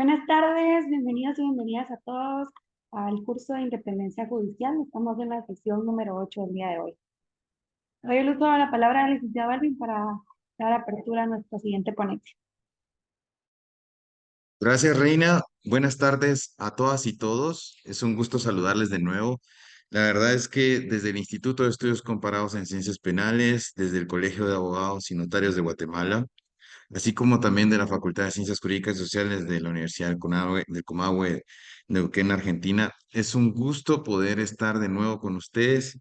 Buenas tardes, bienvenidos y bienvenidas a todos al curso de Independencia Judicial. Estamos en la sesión número 8 del día de hoy. Doy el uso de la palabra al licenciado Balvin para dar apertura a nuestra siguiente ponencia. Gracias, Reina. Buenas tardes a todas y todos. Es un gusto saludarles de nuevo. La verdad es que desde el Instituto de Estudios Comparados en Ciencias Penales, desde el Colegio de Abogados y Notarios de Guatemala, así como también de la Facultad de Ciencias Jurídicas y Sociales de la Universidad del Comahue, Neuquén, Argentina, es un gusto poder estar de nuevo con ustedes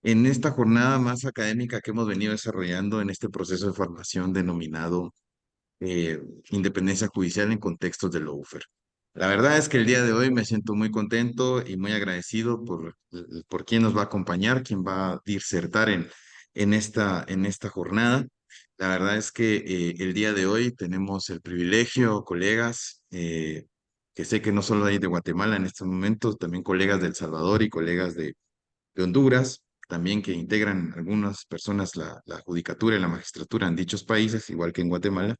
en esta jornada más académica que hemos venido desarrollando en este proceso de formación denominado eh, independencia judicial en contextos de lawfare. La verdad es que el día de hoy me siento muy contento y muy agradecido por quién nos va a acompañar, quién va a disertar en esta jornada. La verdad es que el día de hoy tenemos el privilegio, colegas, que sé que no solo hay de Guatemala en estos momentos, también colegas de El Salvador y colegas de Honduras, también que integran algunas personas la judicatura y la magistratura en dichos países, igual que en Guatemala.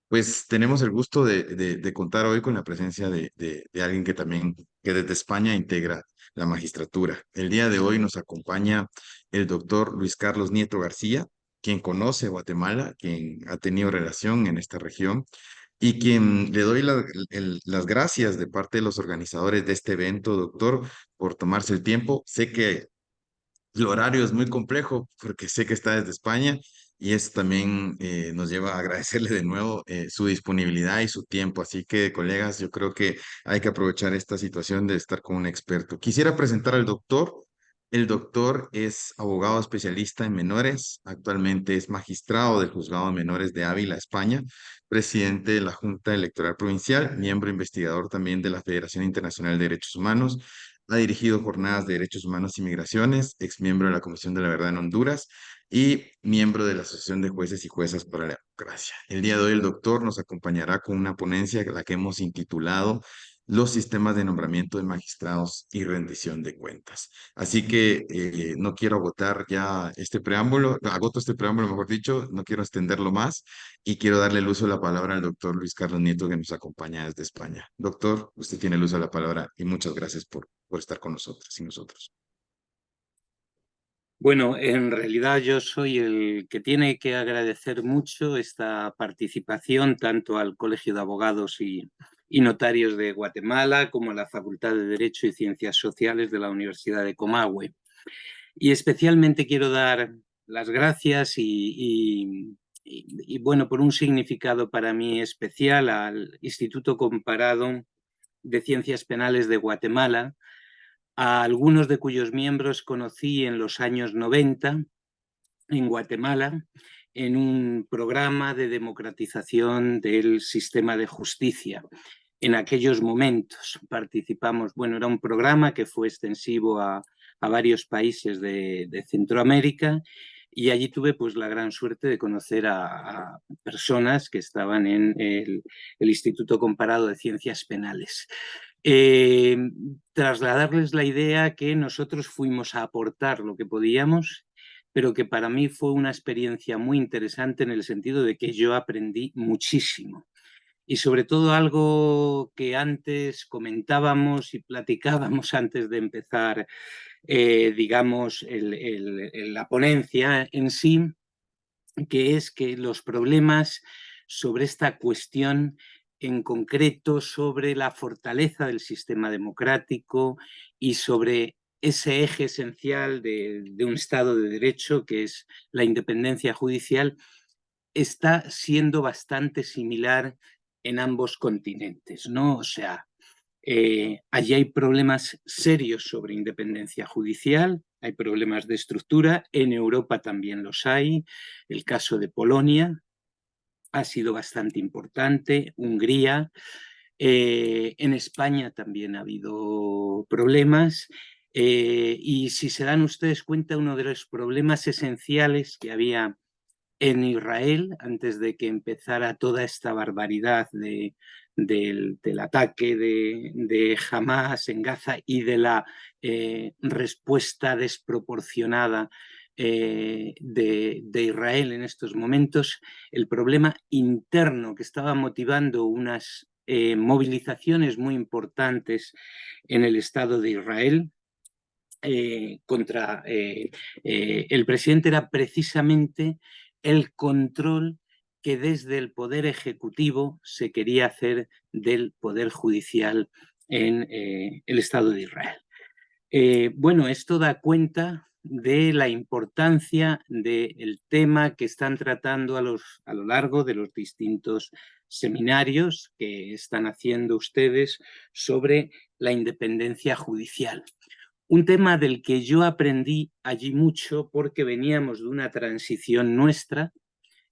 Pues tenemos el gusto de contar hoy con la presencia de alguien que también, que desde España integra la magistratura. El día de hoy nos acompaña el doctor Luis Carlos Nieto García, quien conoce Guatemala, quien ha tenido relación en esta región y quien le doy las gracias de parte de los organizadores de este evento, doctor, por tomarse el tiempo. Sé que el horario es muy complejo porque sé que está desde España y eso también nos lleva a agradecerle de nuevo su disponibilidad y su tiempo. Así que, colegas, yo creo que hay que aprovechar esta situación de estar con un experto. Quisiera presentar al doctor. El doctor es abogado especialista en menores, actualmente es magistrado del Juzgado de Menores de Ávila, España, presidente de la Junta Electoral Provincial, miembro investigador también de la Federación Internacional de Derechos Humanos. Ha dirigido jornadas de derechos humanos y migraciones, ex miembro de la Comisión de la Verdad en Honduras y miembro de la Asociación de Jueces y Juezas para la Democracia. El día de hoy el doctor nos acompañará con una ponencia a la que hemos intitulado Los sistemas de nombramiento de magistrados y rendición de cuentas. Así que no quiero agotar ya este preámbulo, agoto este preámbulo, mejor dicho, no quiero extenderlo más y quiero darle el uso de la palabra al doctor Luis Carlos Nieto que nos acompaña desde España. Doctor, usted tiene el uso de la palabra y muchas gracias por estar con nosotros y nosotros. Bueno, en realidad yo soy el que tiene que agradecer mucho esta participación tanto al Colegio de Abogados y Notarios de Guatemala como a la Facultad de Derecho y Ciencias Sociales de la Universidad de Comahue. Y especialmente quiero dar las gracias bueno, por un significado para mí especial al Instituto Comparado de Ciencias Penales de Guatemala, a algunos de cuyos miembros conocí en los años 90 en Guatemala en un programa de democratización del sistema de justicia. En aquellos momentos participamos, bueno, era un programa que fue extensivo a varios países de Centroamérica y allí tuve pues la gran suerte de conocer a personas que estaban en el Instituto Comparado de Ciencias Penales. Trasladarles la idea que nosotros fuimos a aportar lo que podíamos, pero que para mí fue una experiencia muy interesante en el sentido de que yo aprendí muchísimo. Y sobre todo algo que antes comentábamos y platicábamos antes de empezar, digamos, la ponencia en sí, que es que los problemas sobre esta cuestión en concreto, sobre la fortaleza del sistema democrático y sobre ese eje esencial de un Estado de Derecho, que es la independencia judicial, está siendo bastante similar en ambos continentes, ¿no? O sea, allí hay problemas serios sobre independencia judicial, hay problemas de estructura, en Europa también los hay. El caso de Polonia ha sido bastante importante, Hungría, en España también ha habido problemas. Y si se dan ustedes cuenta, uno de los problemas esenciales que había en Israel, antes de que empezara toda esta barbaridad del ataque de Hamas en Gaza y de la respuesta desproporcionada de Israel en estos momentos, el problema interno que estaba motivando unas movilizaciones muy importantes en el Estado de Israel contra el presidente. Era precisamente el control que desde el Poder Ejecutivo se quería hacer del Poder Judicial en el Estado de Israel. Bueno, esto da cuenta de la importancia del tema que están tratando a lo largo de los distintos seminarios que están haciendo ustedes sobre la independencia judicial. Un tema del que yo aprendí allí mucho porque veníamos de una transición nuestra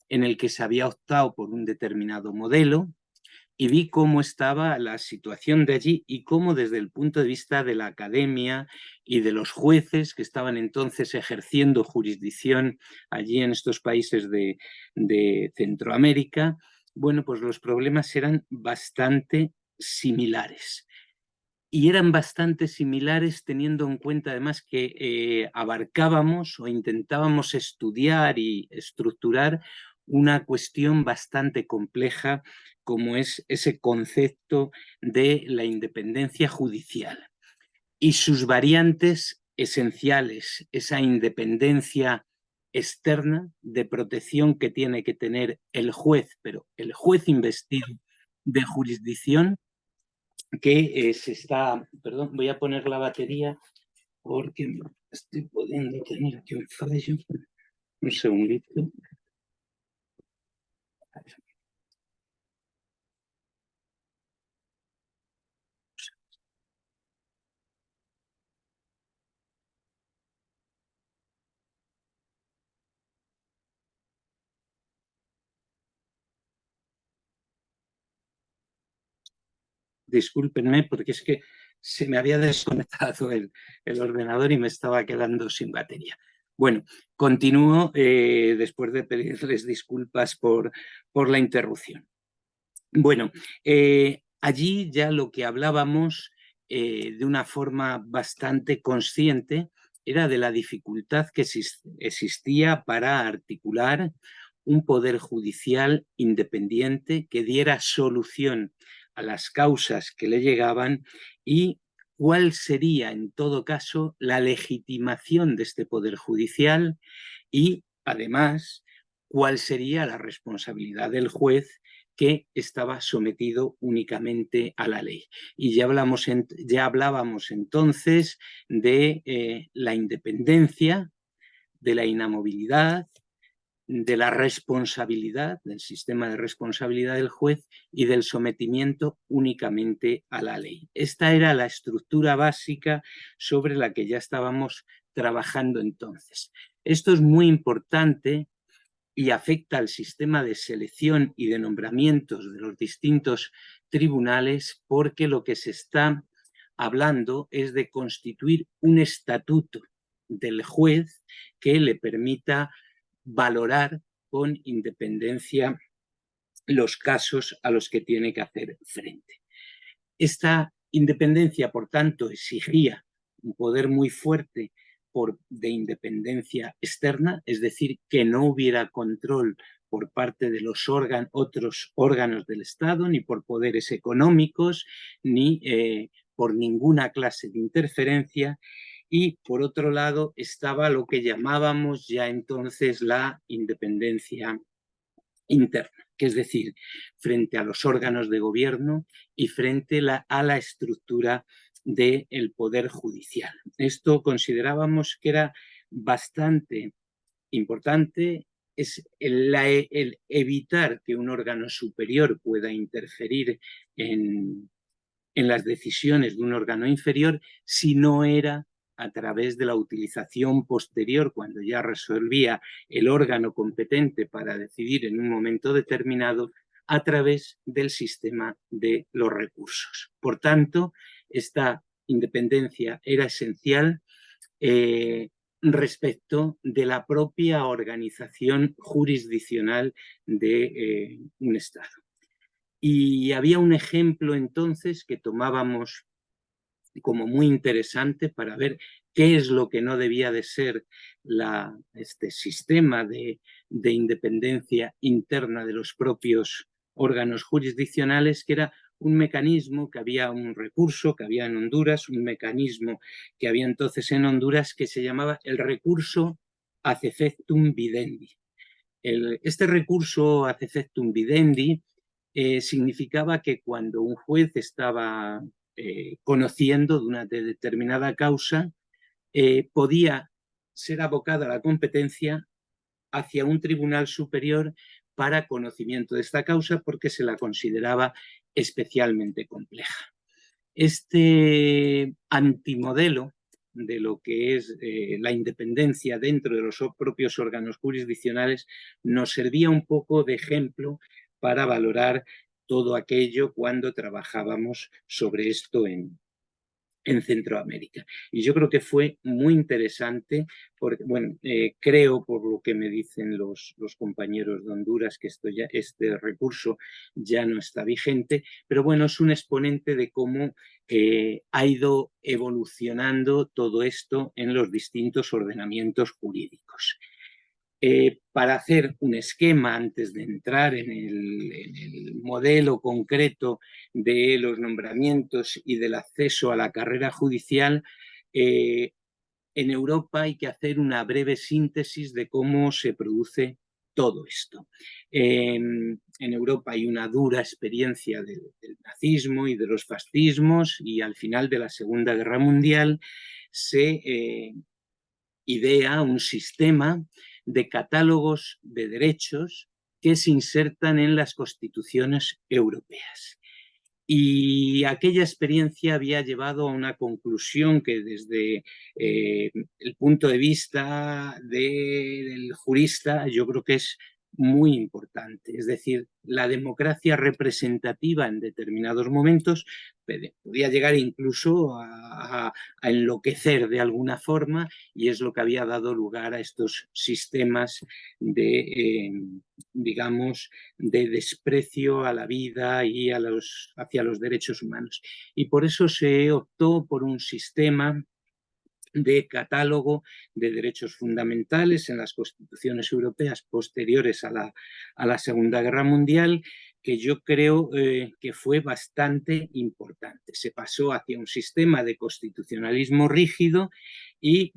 en el que se había optado por un determinado modelo, y vi cómo estaba la situación de allí y cómo desde el punto de vista de la academia y de los jueces que estaban entonces ejerciendo jurisdicción allí en estos países de Centroamérica, bueno, pues los problemas eran bastante similares. Y eran bastante similares teniendo en cuenta además que abarcábamos o intentábamos estudiar y estructurar una cuestión bastante compleja como es ese concepto de la independencia judicial y sus variantes esenciales, esa independencia externa de protección que tiene que tener el juez, pero el juez investido de jurisdicción que se está... Perdón, voy a poner la batería porque estoy pudiendo tener aquí un fallo. Un segundito. Discúlpenme porque es que se me había desconectado el ordenador y me estaba quedando sin batería. Bueno, continúo después de pedirles disculpas por la interrupción. Bueno, allí ya lo que hablábamos de una forma bastante consciente era de la dificultad que existía para articular un poder judicial independiente que diera solución a las causas que le llegaban y cuál sería, en todo caso, la legitimación de este poder judicial y, además, cuál sería la responsabilidad del juez que estaba sometido únicamente a la ley. Y ya hablábamos entonces de la independencia, de la inamovilidad, de la responsabilidad, del sistema de responsabilidad del juez y del sometimiento únicamente a la ley. Esta era la estructura básica sobre la que ya estábamos trabajando entonces. Esto es muy importante y afecta al sistema de selección y de nombramientos de los distintos tribunales porque lo que se está hablando es de constituir un estatuto del juez que le permita valorar con independencia los casos a los que tiene que hacer frente. Esta independencia, por tanto, exigía un poder muy fuerte de independencia externa, es decir, que no hubiera control por parte de los otros órganos del Estado, ni por poderes económicos, ni por ninguna clase de interferencia. Y, por otro lado, estaba lo que llamábamos ya entonces la independencia interna, que es decir, frente a los órganos de gobierno y frente a la estructura del poder judicial. Esto considerábamos que era bastante importante, es el evitar que un órgano superior pueda interferir en las decisiones de un órgano inferior si no era a través de la utilización posterior, cuando ya resolvía el órgano competente para decidir en un momento determinado, a través del sistema de los recursos. Por tanto, esta independencia era esencial respecto de la propia organización jurisdiccional de un Estado. Y había un ejemplo entonces que tomábamos como muy interesante para ver qué es lo que no debía de ser este sistema de independencia interna de los propios órganos jurisdiccionales, que era un mecanismo, que había un recurso que había en Honduras, un mecanismo que había entonces en Honduras que se llamaba el recurso ad effectum videndi. Este recurso ad effectum videndi significaba que cuando un juez estaba conociendo de una determinada causa, podía ser abocada a la competencia hacia un tribunal superior para conocimiento de esta causa porque se la consideraba especialmente compleja. Este antimodelo de lo que es la independencia dentro de los propios órganos jurisdiccionales nos servía un poco de ejemplo para valorar todo aquello cuando trabajábamos sobre esto en Centroamérica. Y yo creo que fue muy interesante, porque, bueno, creo, por lo que me dicen los compañeros de Honduras, que este recurso ya no está vigente, pero bueno, es un exponente de cómo ha ido evolucionando todo esto en los distintos ordenamientos jurídicos. Para hacer un esquema antes de entrar en el modelo concreto de los nombramientos y del acceso a la carrera judicial, en Europa hay que hacer una breve síntesis de cómo se produce todo esto. En Europa hay una dura experiencia del nazismo y de los fascismos, y al final de la Segunda Guerra Mundial se idea un sistema de catálogos de derechos que se insertan en las constituciones europeas. Y aquella experiencia había llevado a una conclusión que desde el punto de vista del jurista yo creo que es muy importante. Es decir, la democracia representativa en determinados momentos podía llegar incluso a enloquecer de alguna forma, y es lo que había dado lugar a estos sistemas de, digamos, de desprecio a la vida y hacia los derechos humanos. Y por eso se optó por un sistema de catálogo de derechos fundamentales en las constituciones europeas posteriores a la Segunda Guerra Mundial, que yo creo que fue bastante importante. Se pasó hacia un sistema de constitucionalismo rígido y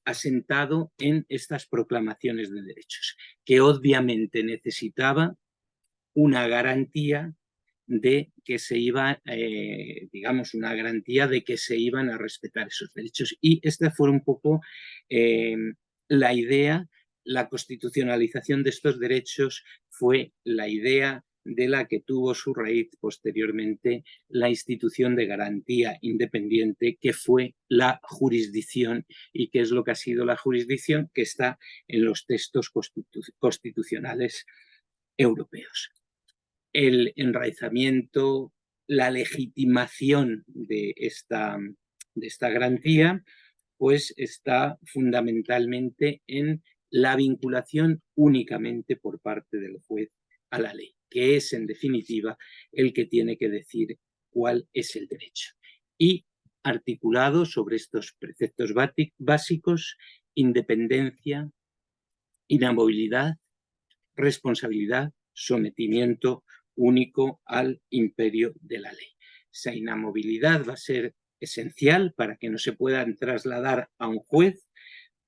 asentado en estas proclamaciones de derechos, que obviamente necesitaba una garantía de que se iba, digamos, una garantía de que se iban a respetar esos derechos. Y esta fue un poco la idea, la constitucionalización de estos derechos fue la idea de la que tuvo su raíz posteriormente la institución de garantía independiente, que fue la jurisdicción, y que es lo que ha sido la jurisdicción que está en los textos constitucionales europeos. El enraizamiento, la legitimación de esta garantía, pues está fundamentalmente en la vinculación únicamente por parte del juez a la ley, que es en definitiva el que tiene que decir cuál es el derecho. Y articulado sobre estos preceptos básicos: independencia, inamovilidad, responsabilidad, sometimiento único al imperio de la ley. Esa inamovilidad va a ser esencial para que no se puedan trasladar a un juez,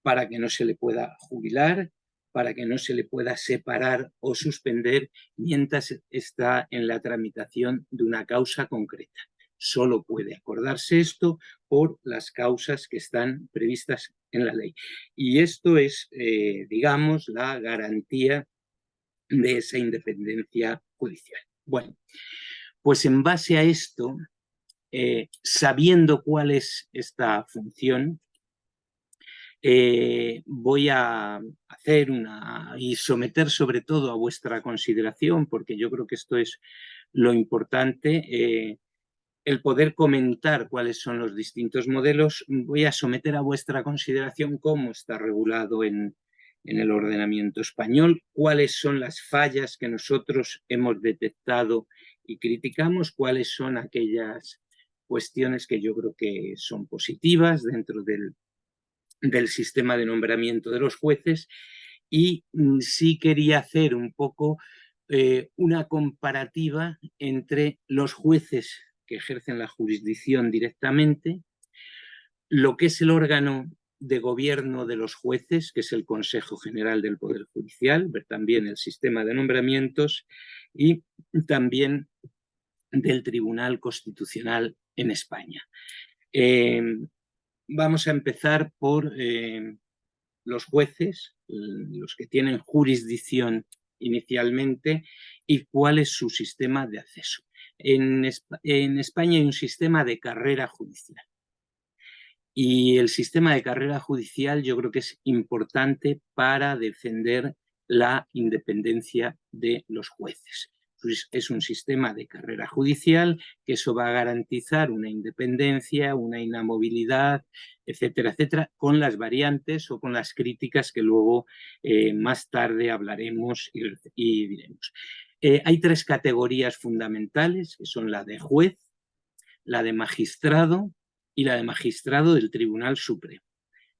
para que no se le pueda jubilar, para que no se le pueda separar o suspender mientras está en la tramitación de una causa concreta. Solo puede acordarse esto por las causas que están previstas en la ley. Y esto es, digamos, la garantía de esa independencia judicial. Bueno, pues en base a esto, sabiendo cuál es esta función, voy a hacer y someter sobre todo a vuestra consideración, porque yo creo que esto es lo importante, el poder comentar cuáles son los distintos modelos. Voy a someter a vuestra consideración cómo está regulado en el ordenamiento español, cuáles son las fallas que nosotros hemos detectado y criticamos, cuáles son aquellas cuestiones que yo creo que son positivas dentro del sistema de nombramiento de los jueces. Y sí quería hacer un poco una comparativa entre los jueces que ejercen la jurisdicción directamente, lo que es el órgano de gobierno de los jueces, que es el Consejo General del Poder Judicial, ver también el sistema de nombramientos y también del Tribunal Constitucional en España. Vamos a empezar por los jueces, los que tienen jurisdicción inicialmente, y cuál es su sistema de acceso. En España hay un sistema de carrera judicial. Y el sistema de carrera judicial yo creo que es importante para defender la independencia de los jueces. Es un sistema de carrera judicial que eso va a garantizar una independencia, una inamovilidad, etcétera, etcétera, con las variantes o con las críticas que luego más tarde hablaremos y diremos. Hay 3 categorías fundamentales, que son la de juez, la de magistrado y la de magistrado del Tribunal Supremo.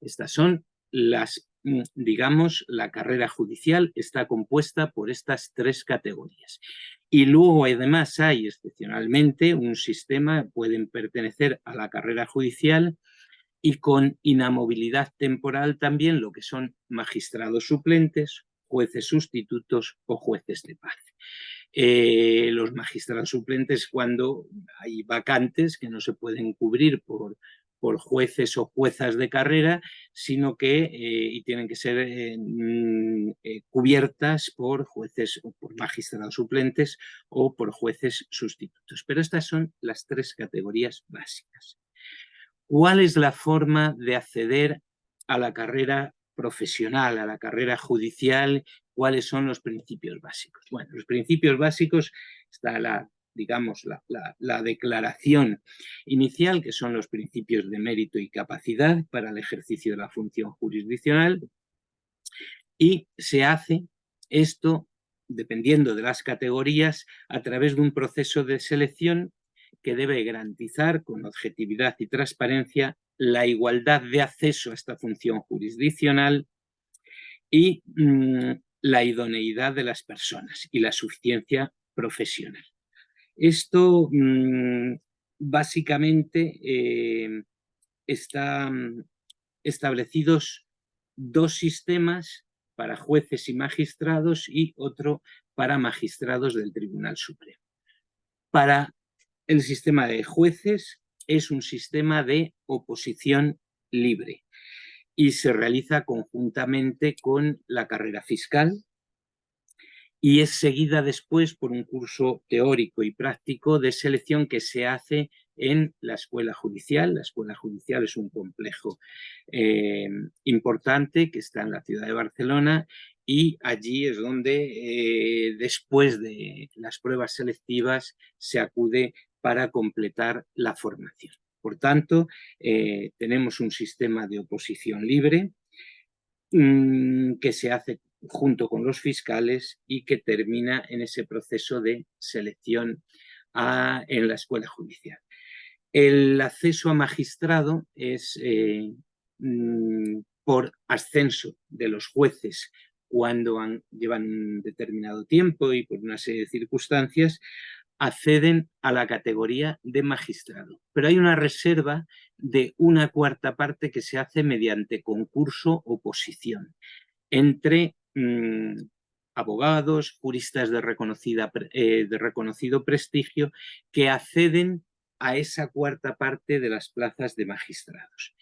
Estas son las, digamos, la carrera judicial está compuesta por estas 3 categorías. Y luego además hay excepcionalmente un sistema, pueden pertenecer a la carrera judicial y con inamovilidad temporal también lo que son magistrados suplentes, jueces sustitutos o jueces de paz. Los magistrados suplentes cuando hay vacantes que no se pueden cubrir por jueces o juezas de carrera, sino que y tienen que ser cubiertas por jueces o por magistrados suplentes o por jueces sustitutos. Pero estas son las 3 categorías básicas. ¿Cuál es la forma de acceder a la carrera profesional, a la carrera judicial? ¿Cuáles son los principios básicos? Bueno, los principios básicos está la declaración inicial, que son los principios de mérito y capacidad para el ejercicio de la función jurisdiccional, y se hace esto, dependiendo de las categorías, a través de un proceso de selección que debe garantizar con objetividad y transparencia la igualdad de acceso a esta función jurisdiccional y la idoneidad de las personas y la suficiencia profesional. Esto básicamente están establecidos 2 sistemas para jueces y magistrados y otro para magistrados del Tribunal Supremo. Para el sistema de jueces es un sistema de oposición libre y se realiza conjuntamente con la carrera fiscal y es seguida después por un curso teórico y práctico de selección que se hace en la Escuela Judicial. La Escuela Judicial es un complejo importante que está en la ciudad de Barcelona y allí es donde después de las pruebas selectivas se acude para completar la formación. Por tanto, tenemos un sistema de oposición libre que se hace junto con los fiscales y que termina en ese proceso de selección en la Escuela Judicial. El acceso a magistrado es por ascenso de los jueces cuando llevan un determinado tiempo y por una serie de circunstancias, acceden a la categoría de magistrado. Pero hay una reserva de 1/4 parte que se hace mediante concurso o oposición entre abogados, juristas de reconocido prestigio que acceden a esa 1/4 parte de las plazas de magistrados.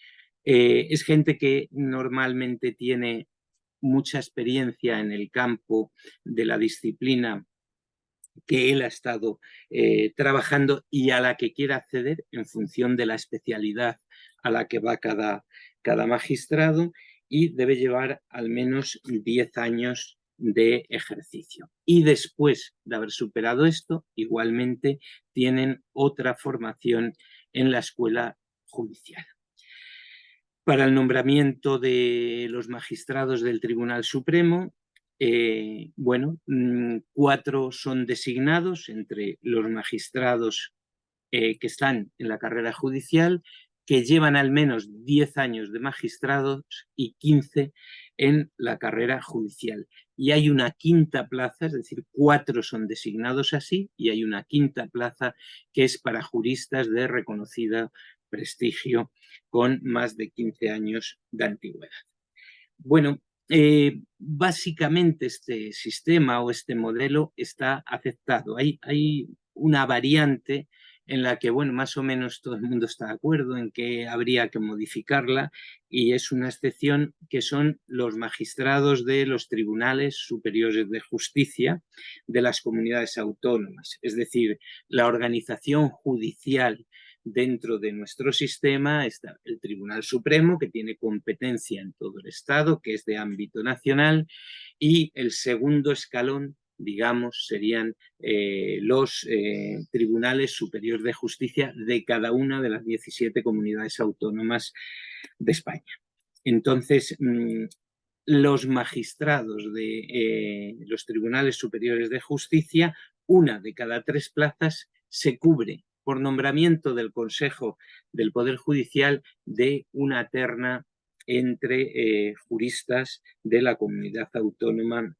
Es gente que normalmente tiene mucha experiencia en el campo de la disciplina que él ha estado trabajando y a la que quiere acceder en función de la especialidad a la que va cada magistrado, y debe llevar al menos 10 años de ejercicio. Y después de haber superado esto, igualmente tienen otra formación en la Escuela Judicial. Para el nombramiento de los magistrados del Tribunal Supremo, 4 son designados entre los magistrados que están en la carrera judicial, que llevan al menos 10 años de magistrados y 15 en la carrera judicial. y hay una quinta plaza, es decir, 4 son designados así, y hay una quinta plaza que es para juristas de reconocido prestigio con más de 15 años de antigüedad. Bueno, básicamente este sistema o este modelo está aceptado. Hay una variante en la que, bueno, más o menos todo el mundo está de acuerdo en que habría que modificarla, y es una excepción que son los magistrados de los tribunales superiores de justicia de las comunidades autónomas. Es decir, la organización judicial dentro de nuestro sistema está el Tribunal Supremo, que tiene competencia en todo el Estado, que es de ámbito nacional, y el segundo escalón, digamos, serían los tribunales superiores de justicia de cada una de las 17 comunidades autónomas de España. Entonces, los magistrados de los tribunales superiores de justicia, una de cada 3 plazas se cubre por nombramiento del Consejo del Poder Judicial de una terna entre juristas de la comunidad autónoma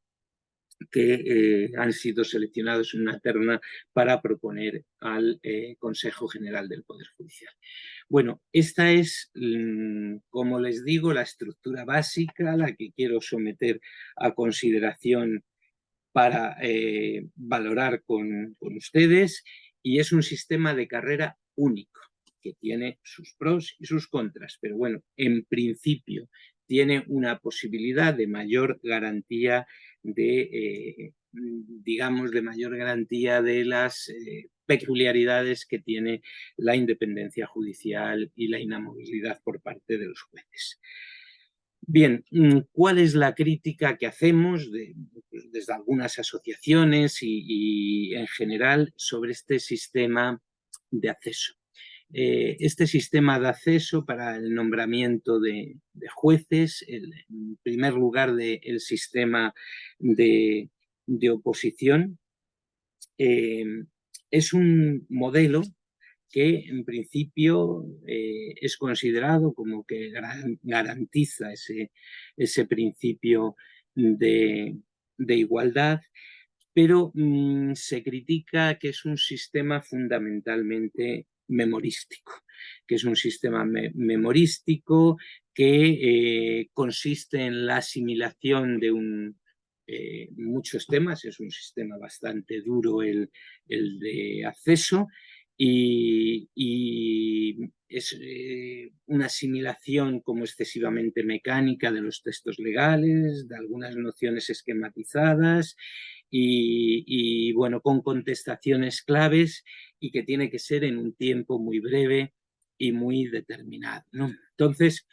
que han sido seleccionados en una terna para proponer al Consejo General del Poder Judicial. Bueno, esta es, como les digo, la estructura básica, la que quiero someter a consideración para valorar con ustedes, y es un sistema de carrera único, que tiene sus pros y sus contras, pero bueno, en principio tiene una posibilidad de mayor garantía digamos, de mayor garantía de las peculiaridades que tiene la independencia judicial y la inamovilidad por parte de los jueces. Bien, ¿cuál es la crítica que hacemos desde algunas asociaciones y en general sobre este sistema de acceso? Este sistema de acceso para el nombramiento de jueces, en primer lugar el sistema de oposición, es un modelo que en principio es considerado como que garantiza ese principio de igualdad, pero se critica que es un sistema fundamentalmente memorístico, que es un sistema memorístico que consiste en la asimilación de muchos temas. Es un sistema bastante duro el de acceso, y es una asimilación como excesivamente mecánica de los textos legales, de algunas nociones esquematizadas y bueno, con contestaciones claves, y que tiene que ser en un tiempo muy breve y muy determinado, ¿no? Entonces,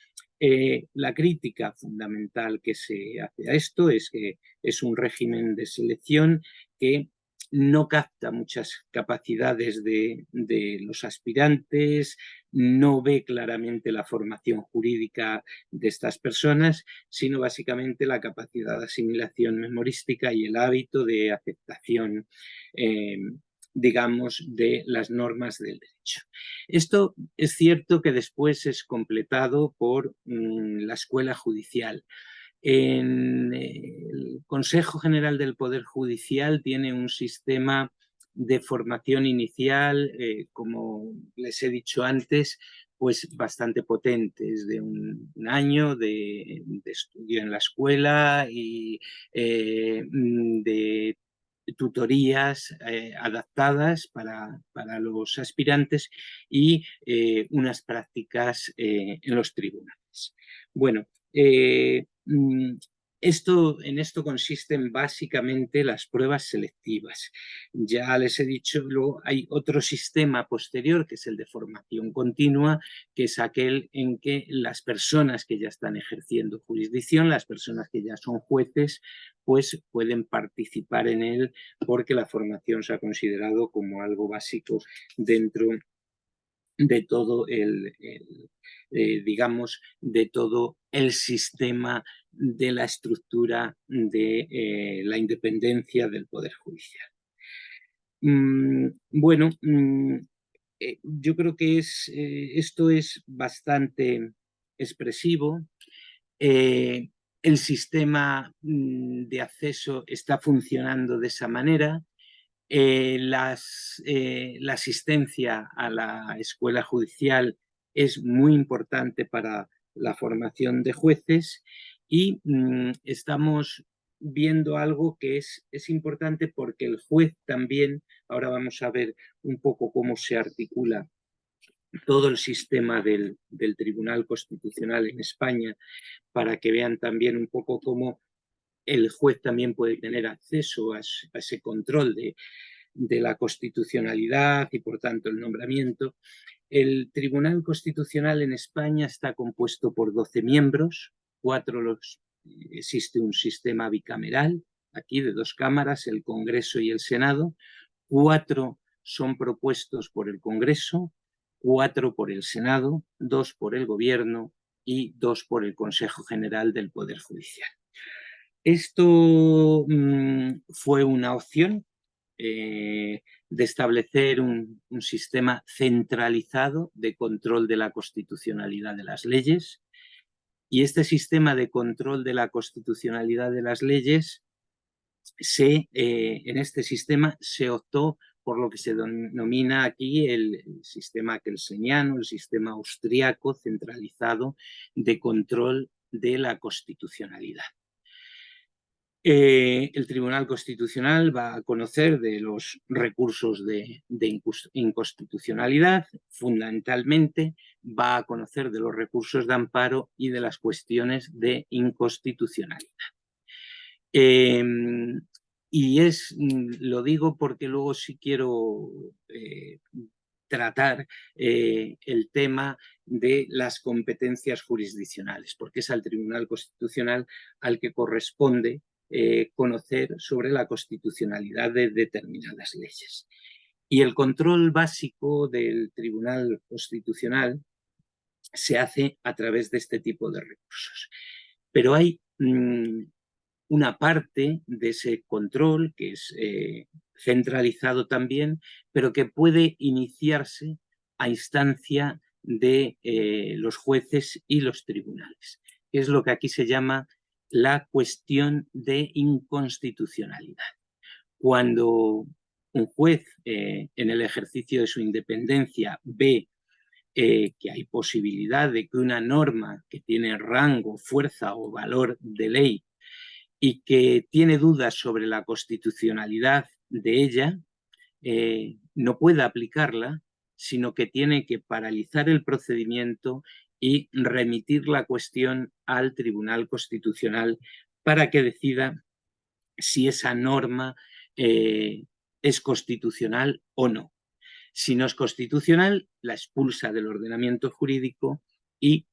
la crítica fundamental que se hace a esto es que es un régimen de selección que no capta muchas capacidades de los aspirantes, no ve claramente la formación jurídica de estas personas, sino básicamente la capacidad de asimilación memorística y el hábito de aceptación, digamos, de las normas del derecho. Esto es cierto que después es completado por la escuela judicial. El Consejo General del Poder Judicial tiene un sistema de formación inicial, como les he dicho antes, pues bastante potente. Es de un año de estudio en la escuela y de tutorías adaptadas para los aspirantes y unas prácticas en los tribunales. Bueno, en esto consisten básicamente las pruebas selectivas. Ya les he dicho, luego hay otro sistema posterior, que es el de formación continua, que es aquel en que las personas que ya están ejerciendo jurisdicción, las personas que ya son jueces, pues pueden participar en él, porque la formación se ha considerado como algo básico dentro de todo digamos, de todo el sistema de la estructura de la independencia del Poder Judicial. Bueno, yo creo que esto es bastante expresivo. el sistema de acceso está funcionando de esa manera. La asistencia a la escuela judicial es muy importante para la formación de jueces y estamos viendo algo que es importante porque el juez también, ahora vamos a ver un poco cómo se articula todo el sistema del Tribunal Constitucional en España, para que vean también un poco cómo el juez también puede tener acceso a ese control de la constitucionalidad y, por tanto, el nombramiento. El Tribunal Constitucional en España está compuesto por 12 miembros, existe un sistema bicameral, aquí de 2 cámaras, el Congreso y el Senado, 4 son propuestos por el Congreso, 4 por el Senado, 2 por el Gobierno y 2 por el Consejo General del Poder Judicial. Esto fue una opción de establecer un sistema centralizado de control de la constitucionalidad de las leyes, y este sistema de control de la constitucionalidad de las leyes, en este sistema se optó por lo que se denomina aquí el sistema kelseniano, el sistema austriaco centralizado de control de la constitucionalidad. El Tribunal Constitucional va a conocer de los recursos de inconstitucionalidad, fundamentalmente va a conocer de los recursos de amparo y de las cuestiones de inconstitucionalidad. Lo digo porque luego sí quiero tratar el tema de las competencias jurisdiccionales, porque es al Tribunal Constitucional al que corresponde conocer sobre la constitucionalidad de determinadas leyes. Y el control básico del Tribunal Constitucional se hace a través de este tipo de recursos. Pero hay una parte de ese control que es centralizado también, pero que puede iniciarse a instancia de los jueces y los tribunales, que es lo que aquí se llama la cuestión de inconstitucionalidad. Cuando un juez en el ejercicio de su independencia ve que hay posibilidad de que una norma que tiene rango, fuerza o valor de ley y que tiene dudas sobre la constitucionalidad de ella, no puede aplicarla, sino que tiene que paralizar el procedimiento y remitir la cuestión al Tribunal Constitucional para que decida si esa norma es constitucional o no. Si no es constitucional, la expulsa del ordenamiento jurídico y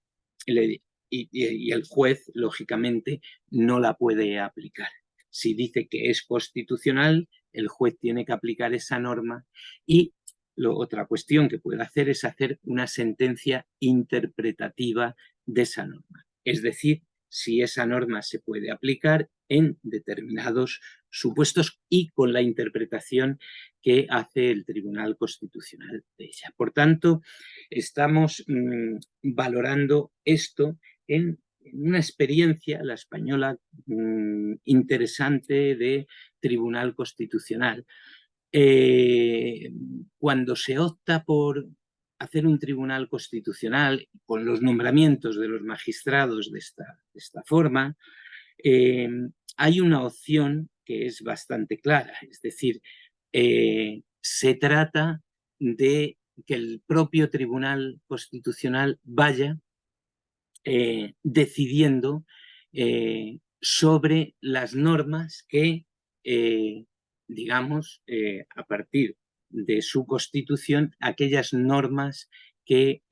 el juez, lógicamente, no la puede aplicar. Si dice que es constitucional, el juez tiene que aplicar esa norma y otra cuestión que puede hacer es hacer una sentencia interpretativa de esa norma. Es decir, si esa norma se puede aplicar en determinados supuestos y con la interpretación que hace el Tribunal Constitucional de ella. Por tanto, estamos valorando esto en una experiencia, la española, interesante de Tribunal Constitucional. Cuando se opta por hacer un Tribunal Constitucional con los nombramientos de los magistrados de esta forma, hay una opción que es bastante clara, es decir, se trata de que el propio Tribunal Constitucional vaya decidiendo sobre las normas que, digamos, a partir de su constitución, aquellas normas que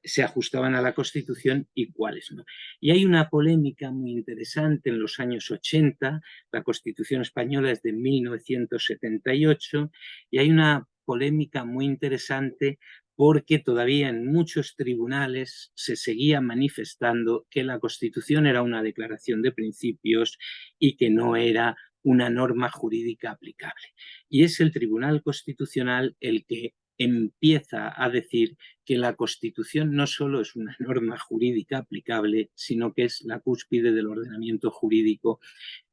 se ajustaban a la Constitución y cuáles no. Y hay una polémica muy interesante en los años 80, la Constitución española es de 1978, y hay una polémica muy interesante porque todavía en muchos tribunales se seguía manifestando que la Constitución era una declaración de principios y que no era una norma jurídica aplicable. Y es el Tribunal Constitucional el que empieza a decir que la Constitución no solo es una norma jurídica aplicable, sino que es la cúspide del ordenamiento jurídico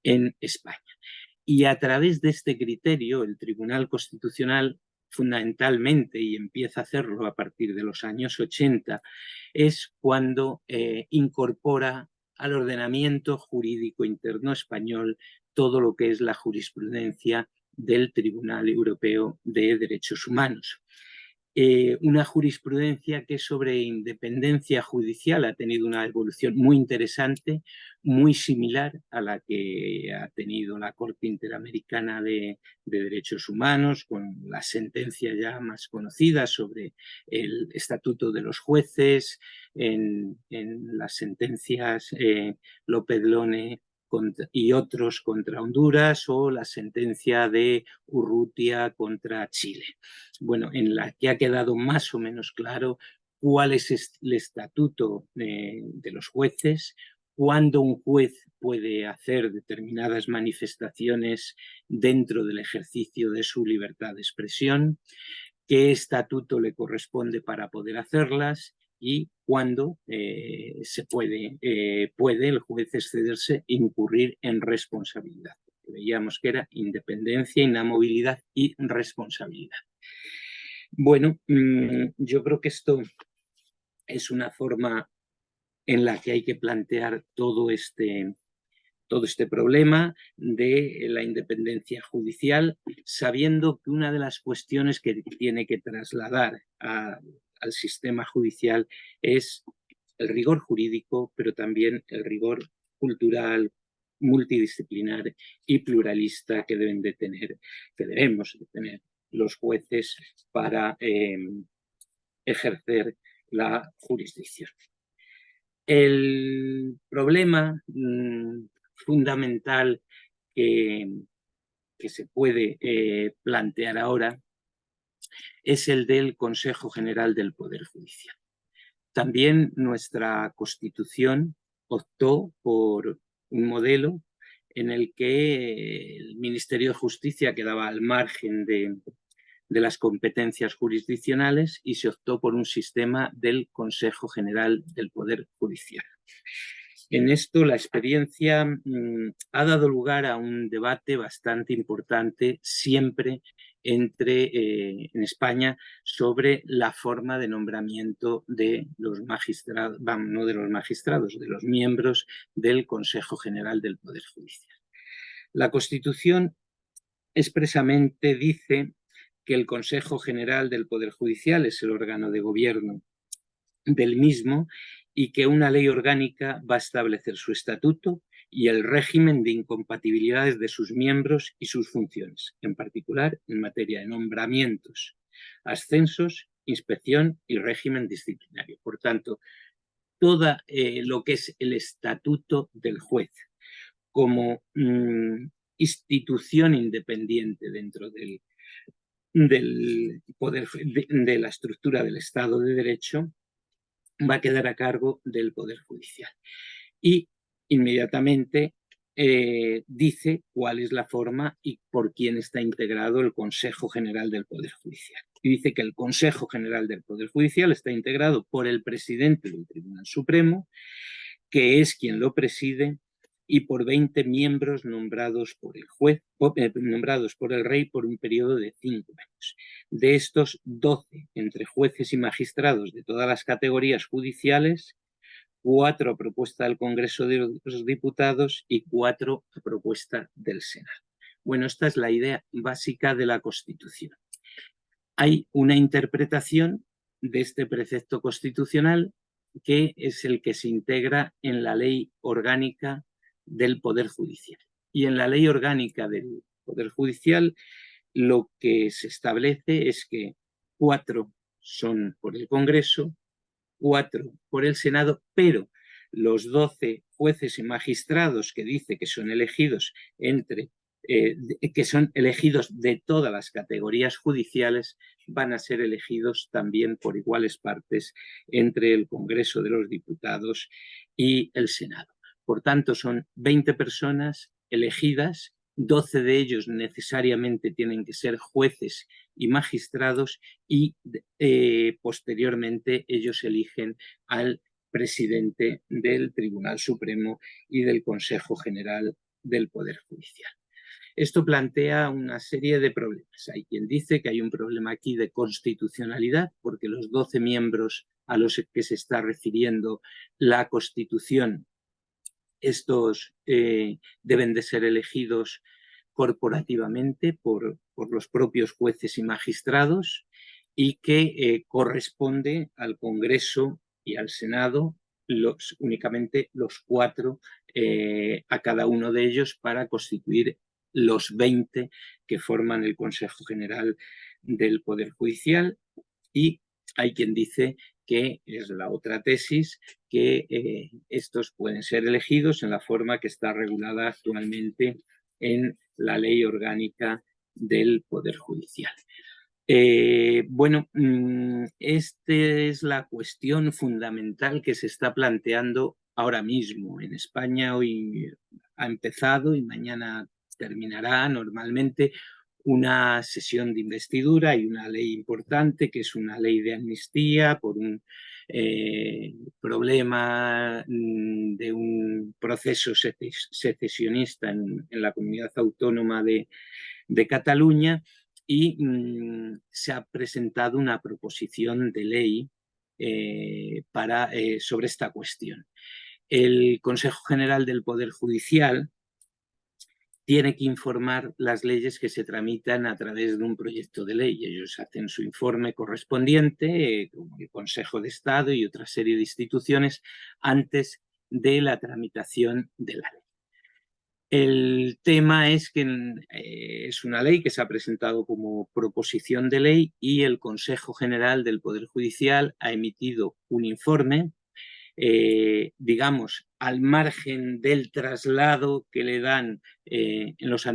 en España. Y a través de este criterio, el Tribunal Constitucional, fundamentalmente, y empieza a hacerlo a partir de los años 80, es cuando incorpora al ordenamiento jurídico interno español todo lo que es la jurisprudencia del Tribunal Europeo de Derechos Humanos. Una jurisprudencia que sobre independencia judicial ha tenido una evolución muy interesante, muy similar a la que ha tenido la Corte Interamericana de Derechos Humanos, con las sentencias ya más conocidas sobre el estatuto de los jueces, en las sentencias López-Lone y otros contra Honduras, o la sentencia de Urrutia contra Chile. Bueno, en la que ha quedado más o menos claro cuál es el estatuto de los jueces, cuándo un juez puede hacer determinadas manifestaciones dentro del ejercicio de su libertad de expresión, qué estatuto le corresponde para poder hacerlas y cuándo puede el juez excederse e incurrir en responsabilidad. Veíamos que era independencia, inamovilidad y responsabilidad. Bueno, yo creo que esto es una forma en la que hay que plantear todo este problema de la independencia judicial, sabiendo que una de las cuestiones que tiene que trasladar al sistema judicial es el rigor jurídico, pero también el rigor cultural, multidisciplinar y pluralista que debemos de tener los jueces para ejercer la jurisdicción. El problema fundamental que se puede plantear ahora es el del Consejo General del Poder Judicial. También nuestra Constitución optó por un modelo en el que el Ministerio de Justicia quedaba al margen de las competencias jurisdiccionales y se optó por un sistema del Consejo General del Poder Judicial. En esto la experiencia ha dado lugar a un debate bastante importante siempre en España sobre la forma de nombramiento de los magistrados, no de los magistrados, de los miembros del Consejo General del Poder Judicial. La Constitución expresamente dice que el Consejo General del Poder Judicial es el órgano de gobierno del mismo y que una ley orgánica va a establecer su estatuto y el régimen de incompatibilidades de sus miembros y sus funciones, en particular en materia de nombramientos, ascensos, inspección y régimen disciplinario. Por tanto, todo lo que es el estatuto del juez como institución independiente dentro del poder, de la estructura del Estado de Derecho, va a quedar a cargo del Poder Judicial. Y inmediatamente dice cuál es la forma y por quién está integrado el Consejo General del Poder Judicial. Y dice que el Consejo General del Poder Judicial está integrado por el presidente del Tribunal Supremo, que es quien lo preside, y por 20 miembros nombrados por el juez, nombrados por el rey por un periodo de 5 años. De estos, 12 entre jueces y magistrados de todas las categorías judiciales, 4 a propuesta del Congreso de los Diputados y 4 a propuesta del Senado. Bueno, esta es la idea básica de la Constitución. Hay una interpretación de este precepto constitucional que es el que se integra en la Ley Orgánica del Poder Judicial. Y en la Ley Orgánica del Poder Judicial lo que se establece es que 4 son por el Congreso, 4 por el Senado, pero los 12 jueces y magistrados que dice que son elegidos que son elegidos de todas las categorías judiciales, van a ser elegidos también por iguales partes entre el Congreso de los Diputados y el Senado. Por tanto, son 20 personas elegidas 12 de ellos necesariamente tienen que ser jueces y magistrados y posteriormente ellos eligen al presidente del Tribunal Supremo y del Consejo General del Poder Judicial. Esto plantea una serie de problemas. Hay quien dice que hay un problema aquí de constitucionalidad, porque los 12 miembros a los que se está refiriendo la Constitución, estos deben de ser elegidos corporativamente por los propios jueces y magistrados y que corresponde al Congreso y al Senado únicamente los 4 a cada uno de ellos para constituir los 20 que forman el Consejo General del Poder Judicial. Y hay quien dice que es la otra tesis, que estos pueden ser elegidos en la forma que está regulada actualmente en la Ley Orgánica del Poder Judicial. Bueno, esta es la cuestión fundamental que se está planteando ahora mismo en España. Hoy ha empezado y mañana terminará normalmente una sesión de investidura y una ley importante, que es una ley de amnistía por un problema de un proceso secesionista en la comunidad autónoma de Cataluña, y se ha presentado una proposición de ley sobre esta cuestión. El Consejo General del Poder Judicial tiene que informar las leyes que se tramitan a través de un proyecto de ley. Ellos hacen su informe correspondiente, como el Consejo de Estado y otra serie de instituciones, antes de la tramitación de la ley. El tema es que es una ley que se ha presentado como proposición de ley y el Consejo General del Poder Judicial ha emitido un informe, digamos, al margen del traslado que le dan en los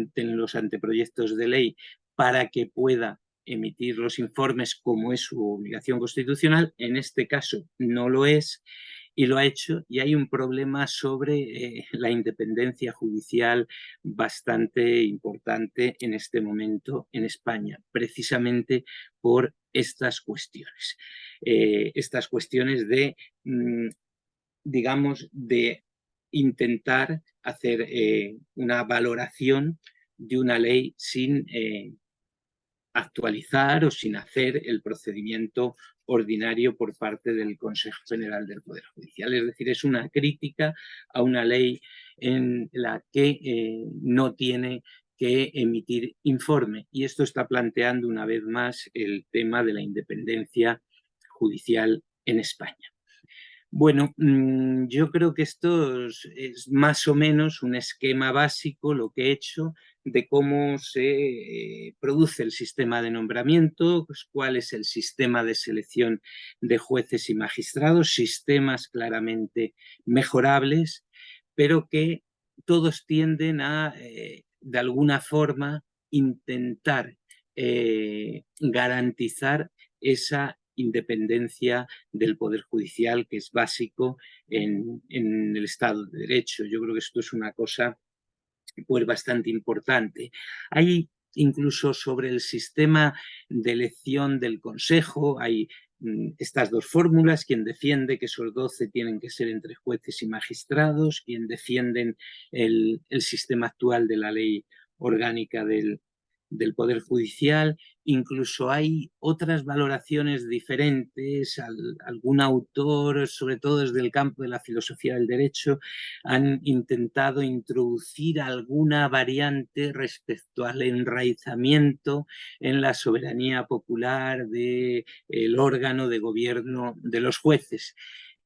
anteproyectos de ley para que pueda emitir los informes como es su obligación constitucional. En este caso no lo es y lo ha hecho, y hay un problema sobre la independencia judicial bastante importante en este momento en España, precisamente por estas cuestiones. Estas cuestiones de, digamos, de intentar hacer una valoración de una ley sin actualizar o sin hacer el procedimiento ordinario por parte del Consejo General del Poder Judicial. Es decir, es una crítica a una ley en la que no tiene que emitir informe. Y esto está planteando una vez más el tema de la independencia judicial en España. Bueno, yo creo que esto es más o menos un esquema básico, lo que he hecho, de cómo se produce el sistema de nombramiento, pues, cuál es el sistema de selección de jueces y magistrados, sistemas claramente mejorables, pero que todos tienden a, de alguna forma, intentar garantizar esa independencia del Poder Judicial, que es básico en el Estado de Derecho. Yo creo que esto es una cosa pues bastante importante. Hay incluso sobre el sistema de elección del Consejo, hay estas dos fórmulas, quien defiende que esos 12 tienen que ser entre jueces y magistrados, quien defienden el sistema actual de la ley orgánica del Poder Judicial. Incluso hay otras valoraciones diferentes. Algún autor, sobre todo desde el campo de la filosofía del derecho, han intentado introducir alguna variante respecto al enraizamiento en la soberanía popular del órgano de gobierno de los jueces,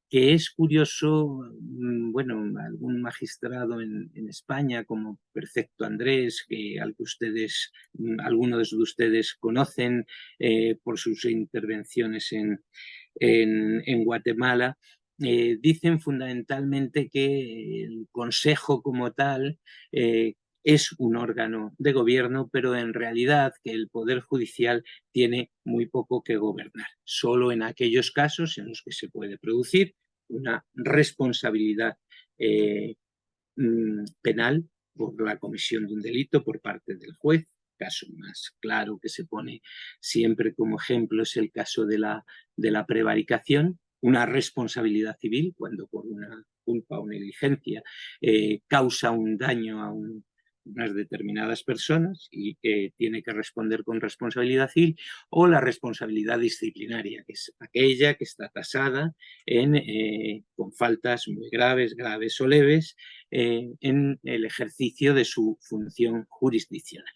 que es curioso. Bueno, algún magistrado en España como Perfecto Andrés, al que algunos de ustedes conocen por sus intervenciones en Guatemala, dicen fundamentalmente que el Consejo como tal es un órgano de gobierno, pero en realidad que el Poder Judicial tiene muy poco que gobernar, solo en aquellos casos en los que se puede producir una responsabilidad penal por la comisión de un delito por parte del juez. El caso más claro que se pone siempre como ejemplo es el caso de la prevaricación, una responsabilidad civil cuando por una culpa o negligencia causa un daño a unas determinadas personas y tiene que responder con responsabilidad civil, o la responsabilidad disciplinaria, que es aquella que está tasada con faltas muy graves, graves o leves, en el ejercicio de su función jurisdiccional.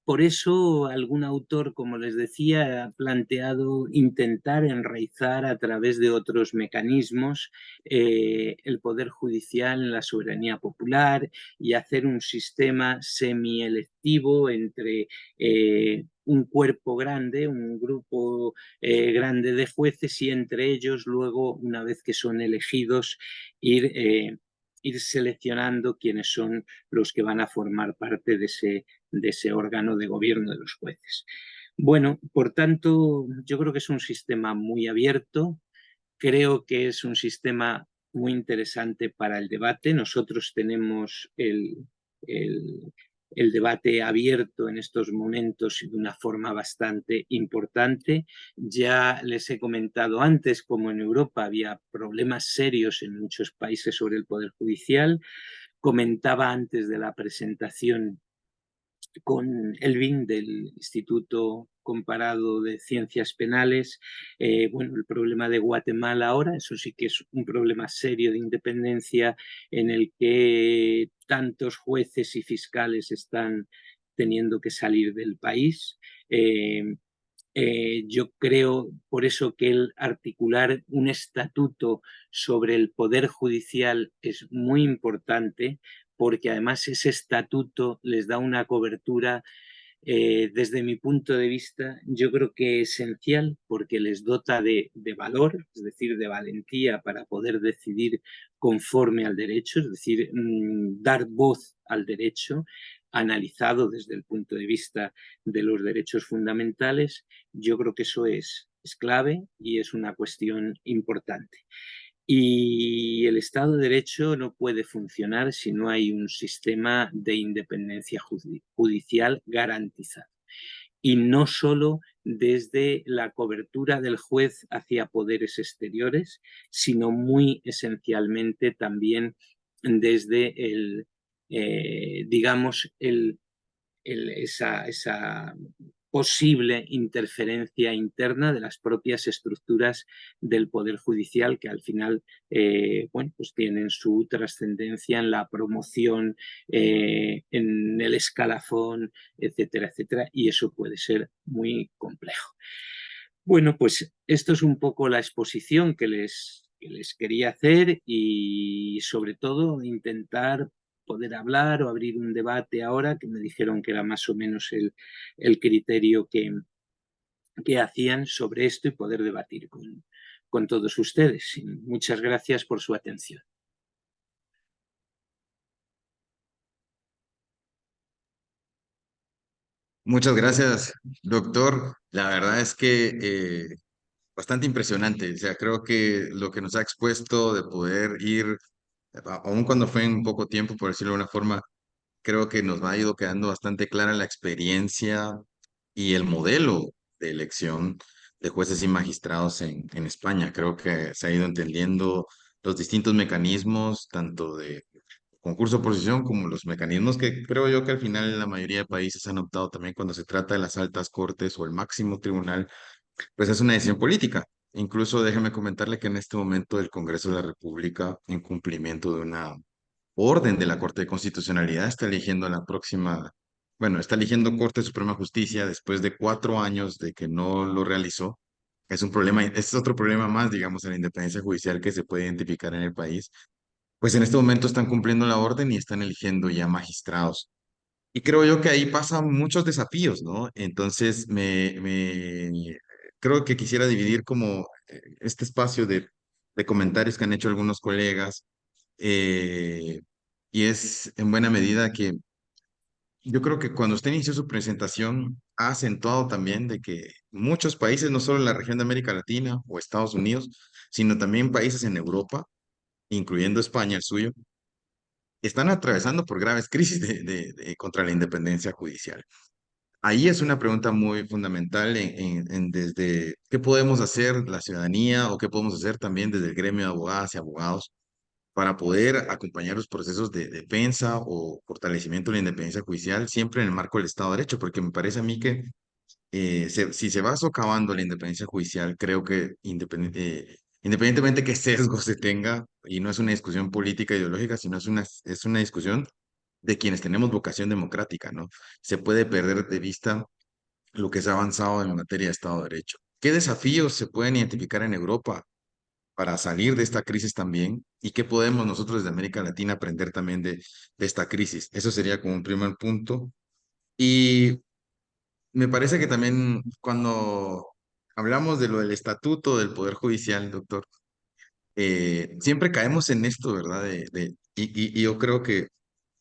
Por eso algún autor, como les decía, ha planteado intentar enraizar a través de otros mecanismos el poder judicial en la soberanía popular y hacer un sistema semielectivo entre un cuerpo grande, un grupo grande de jueces, y entre ellos luego, una vez que son elegidos, ir seleccionando quiénes son los que van a formar parte de ese órgano de gobierno de los jueces. Bueno, por tanto, yo creo que es un sistema muy abierto, creo que es un sistema muy interesante para el debate. Nosotros tenemos el debate abierto en estos momentos de una forma bastante importante. Ya les he comentado antes cómo en Europa había problemas serios en muchos países sobre el Poder Judicial. Comentaba antes de la presentación con Elvin del Instituto Comparado de Ciencias Penales, bueno, el problema de Guatemala ahora, eso sí que es un problema serio de independencia en el que tantos jueces y fiscales están teniendo que salir del país. Yo creo por eso que el articular un estatuto sobre el Poder Judicial es muy importante, porque además ese estatuto les da una cobertura, desde mi punto de vista, yo creo que esencial, porque les dota de valor, es decir, de valentía para poder decidir conforme al derecho, es decir, dar voz al derecho analizado desde el punto de vista de los derechos fundamentales. Yo creo que eso es clave y es una cuestión importante. Y el Estado de Derecho no puede funcionar si no hay un sistema de independencia judicial garantizado. Y no solo desde la cobertura del juez hacia poderes exteriores, sino muy esencialmente también desde digamos, esa posible interferencia interna de las propias estructuras del Poder Judicial, que al final bueno, pues tienen su trascendencia en la promoción, en el escalafón, etcétera, etcétera, y eso puede ser muy complejo. Bueno, pues esto es un poco la exposición que les quería hacer, y sobre todo intentar poder hablar o abrir un debate ahora, que me dijeron que era más o menos el criterio que hacían sobre esto, y poder debatir con todos ustedes. Y muchas gracias por su atención. Muchas gracias, doctor. La verdad es que bastante impresionante. O sea, creo que lo que nos ha expuesto de poder ir, aun cuando fue en poco tiempo, por decirlo de una forma, creo que nos ha ido quedando bastante clara la experiencia y el modelo de elección de jueces y magistrados en España. Creo que se ha ido entendiendo los distintos mecanismos, tanto de concurso oposición como los mecanismos que creo yo que al final la mayoría de países han optado también cuando se trata de las altas cortes o el máximo tribunal, pues es una decisión política. Incluso déjeme comentarle que en este momento el Congreso de la República, en cumplimiento de una orden de la Corte de Constitucionalidad, está eligiendo la próxima, bueno, está eligiendo Corte Suprema de Justicia después de 4 años de que no lo realizó. Es un problema, es otro problema más, digamos, en la independencia judicial que se puede identificar en el país. Pues en este momento están cumpliendo la orden y están eligiendo ya magistrados. Y creo yo que ahí pasan muchos desafíos, ¿no? Entonces, creo que quisiera dividir como este espacio de comentarios que han hecho algunos colegas, eh, y es en buena medida que yo creo que cuando usted inició su presentación ha acentuado también de que muchos países, no solo en la región de América Latina o Estados Unidos, sino también países en Europa, incluyendo España, el suyo, están atravesando por graves crisis contra la independencia judicial. Ahí es una pregunta muy fundamental desde qué podemos hacer la ciudadanía o qué podemos hacer también desde el gremio de abogadas y abogados para poder acompañar los procesos de defensa o fortalecimiento de la independencia judicial siempre en el marco del Estado de Derecho, porque me parece a mí que si se va socavando la independencia judicial, creo que independientemente qué sesgo se tenga, y no es una discusión política ideológica, sino es una discusión de quienes tenemos vocación democrática, ¿no? Se puede perder de vista lo que se ha avanzado en materia de Estado de Derecho. ¿Qué desafíos se pueden identificar en Europa para salir de esta crisis también? ¿Y qué podemos nosotros desde América Latina aprender también de esta crisis? Eso sería como un primer punto. Y me parece que también cuando hablamos de lo del estatuto del Poder Judicial, doctor, siempre caemos en esto, ¿verdad? Y yo creo que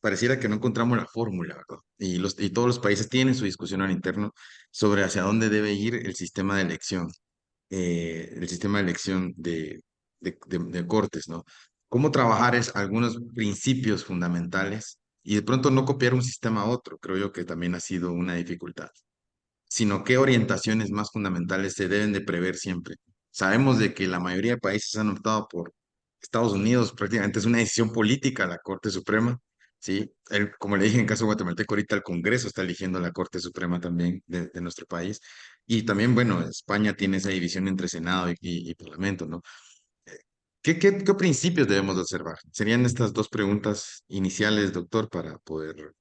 pareciera que no encontramos la fórmula, ¿verdad? Y todos los países tienen su discusión al interno sobre hacia dónde debe ir el sistema de elección de cortes, ¿no? Cómo trabajar es algunos principios fundamentales y de pronto no copiar un sistema a otro, creo yo que también ha sido una dificultad, sino qué orientaciones más fundamentales se deben de prever siempre. Sabemos de que la mayoría de países han optado por Estados Unidos, prácticamente es una decisión política la Corte Suprema, ¿sí? Como le dije en el caso guatemalteco, ahorita el Congreso está eligiendo la Corte Suprema también de nuestro país. Y también, bueno, España tiene esa división entre Senado y Parlamento, ¿no? ¿Qué principios debemos de observar? Serían estas dos preguntas iniciales, doctor, para poder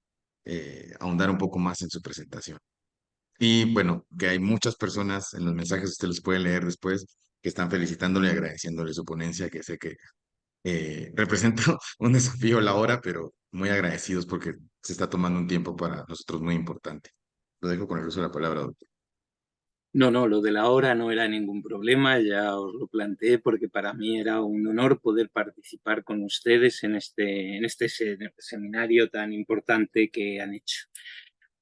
ahondar un poco más en su presentación. Y bueno, que hay muchas personas en los mensajes, usted los puede leer después, que están felicitándole y agradeciéndole su ponencia, que sé que representa un desafío la hora, pero muy agradecidos porque se está tomando un tiempo para nosotros muy importante. Lo dejo con el uso de la palabra, doctor. No, no, lo de la hora no era ningún problema, ya os lo planteé porque para mí era un honor poder participar con ustedes en este seminario tan importante que han hecho.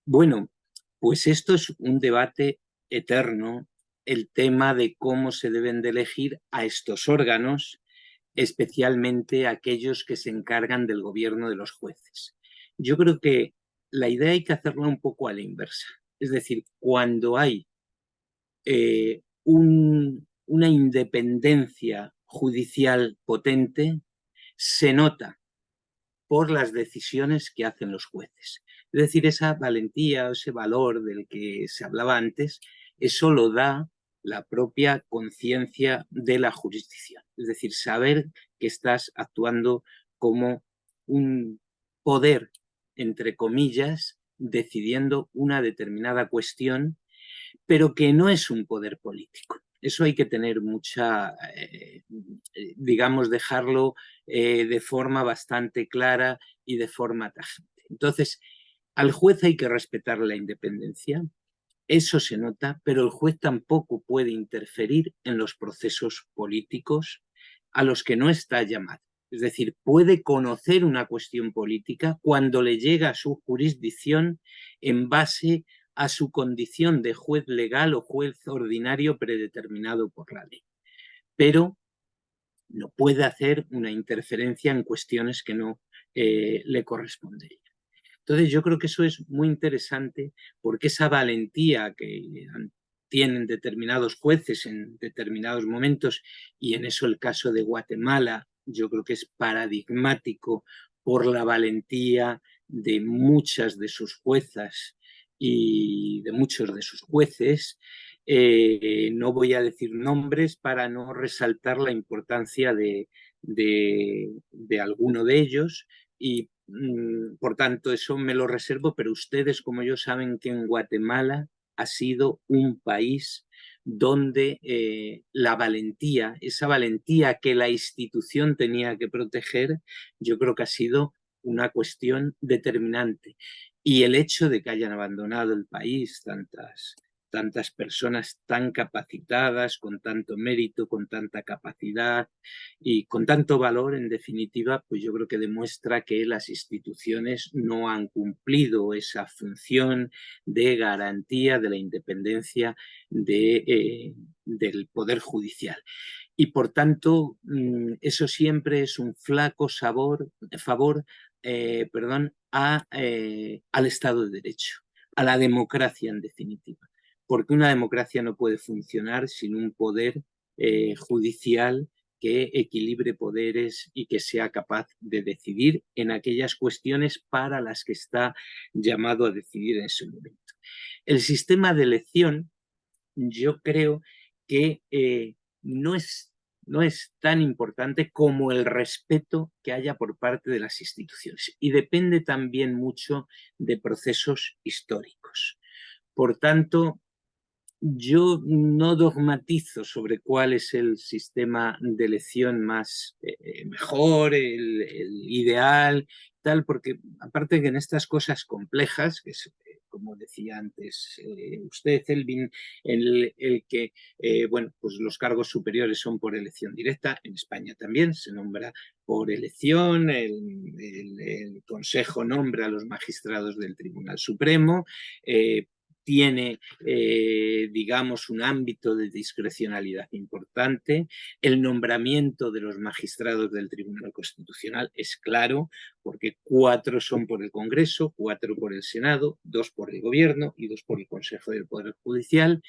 Bueno, pues esto es un debate eterno, el tema de cómo se deben de elegir a estos órganos, especialmente aquellos que se encargan del gobierno de los jueces. Yo creo que la idea hay que hacerla un poco a la inversa. Es decir, cuando hay una independencia judicial potente, se nota por las decisiones que hacen los jueces. Es decir, esa valentía, ese valor del que se hablaba antes, eso lo da la propia conciencia de la jurisdicción. Es decir, saber que estás actuando como un poder, entre comillas, decidiendo una determinada cuestión, pero que no es un poder político. Eso hay que tener mucha, digamos, dejarlo de forma bastante clara y de forma tajante. Entonces, al juez hay que respetar la independencia, eso se nota, pero el juez tampoco puede interferir en los procesos políticos a los que no está llamado. Es decir, puede conocer una cuestión política cuando le llega a su jurisdicción en base a su condición de juez legal o juez ordinario predeterminado por la ley. Pero no puede hacer una interferencia en cuestiones que no le corresponderían. Entonces yo creo que eso es muy interesante porque esa valentía que tienen determinados jueces en determinados momentos, y en eso el caso de Guatemala yo creo que es paradigmático por la valentía de muchas de sus juezas y de muchos de sus jueces. No voy a decir nombres para no resaltar la importancia de alguno de ellos, y por tanto eso me lo reservo, pero ustedes como yo saben que en Guatemala ha sido un país donde la valentía, esa valentía que la institución tenía que proteger, yo creo que ha sido una cuestión determinante. Y el hecho de que hayan abandonado el país tantas personas tan capacitadas, con tanto mérito, con tanta capacidad y con tanto valor, en definitiva, pues yo creo que demuestra que las instituciones no han cumplido esa función de garantía de la independencia del Poder Judicial. Y por tanto, eso siempre es un flaco favor al Estado de Derecho, a la democracia en definitiva, porque una democracia no puede funcionar sin un poder judicial que equilibre poderes y que sea capaz de decidir en aquellas cuestiones para las que está llamado a decidir en ese momento. El sistema de elección, yo creo que no es tan importante como el respeto que haya por parte de las instituciones, y depende también mucho de procesos históricos. Por tanto, yo no dogmatizo sobre cuál es el sistema de elección más mejor, el ideal, tal, porque aparte que en estas cosas complejas, que es, como decía antes usted, Elvin, el que bueno, pues los cargos superiores son por elección directa, en España también se nombra por elección, el Consejo nombra a los magistrados del Tribunal Supremo, tiene, digamos, un ámbito de discrecionalidad importante. El nombramiento de los magistrados del Tribunal Constitucional es claro, porque 4 son por el Congreso, 4 por el Senado, 2 por el Gobierno y 2 por el Consejo del Poder Judicial,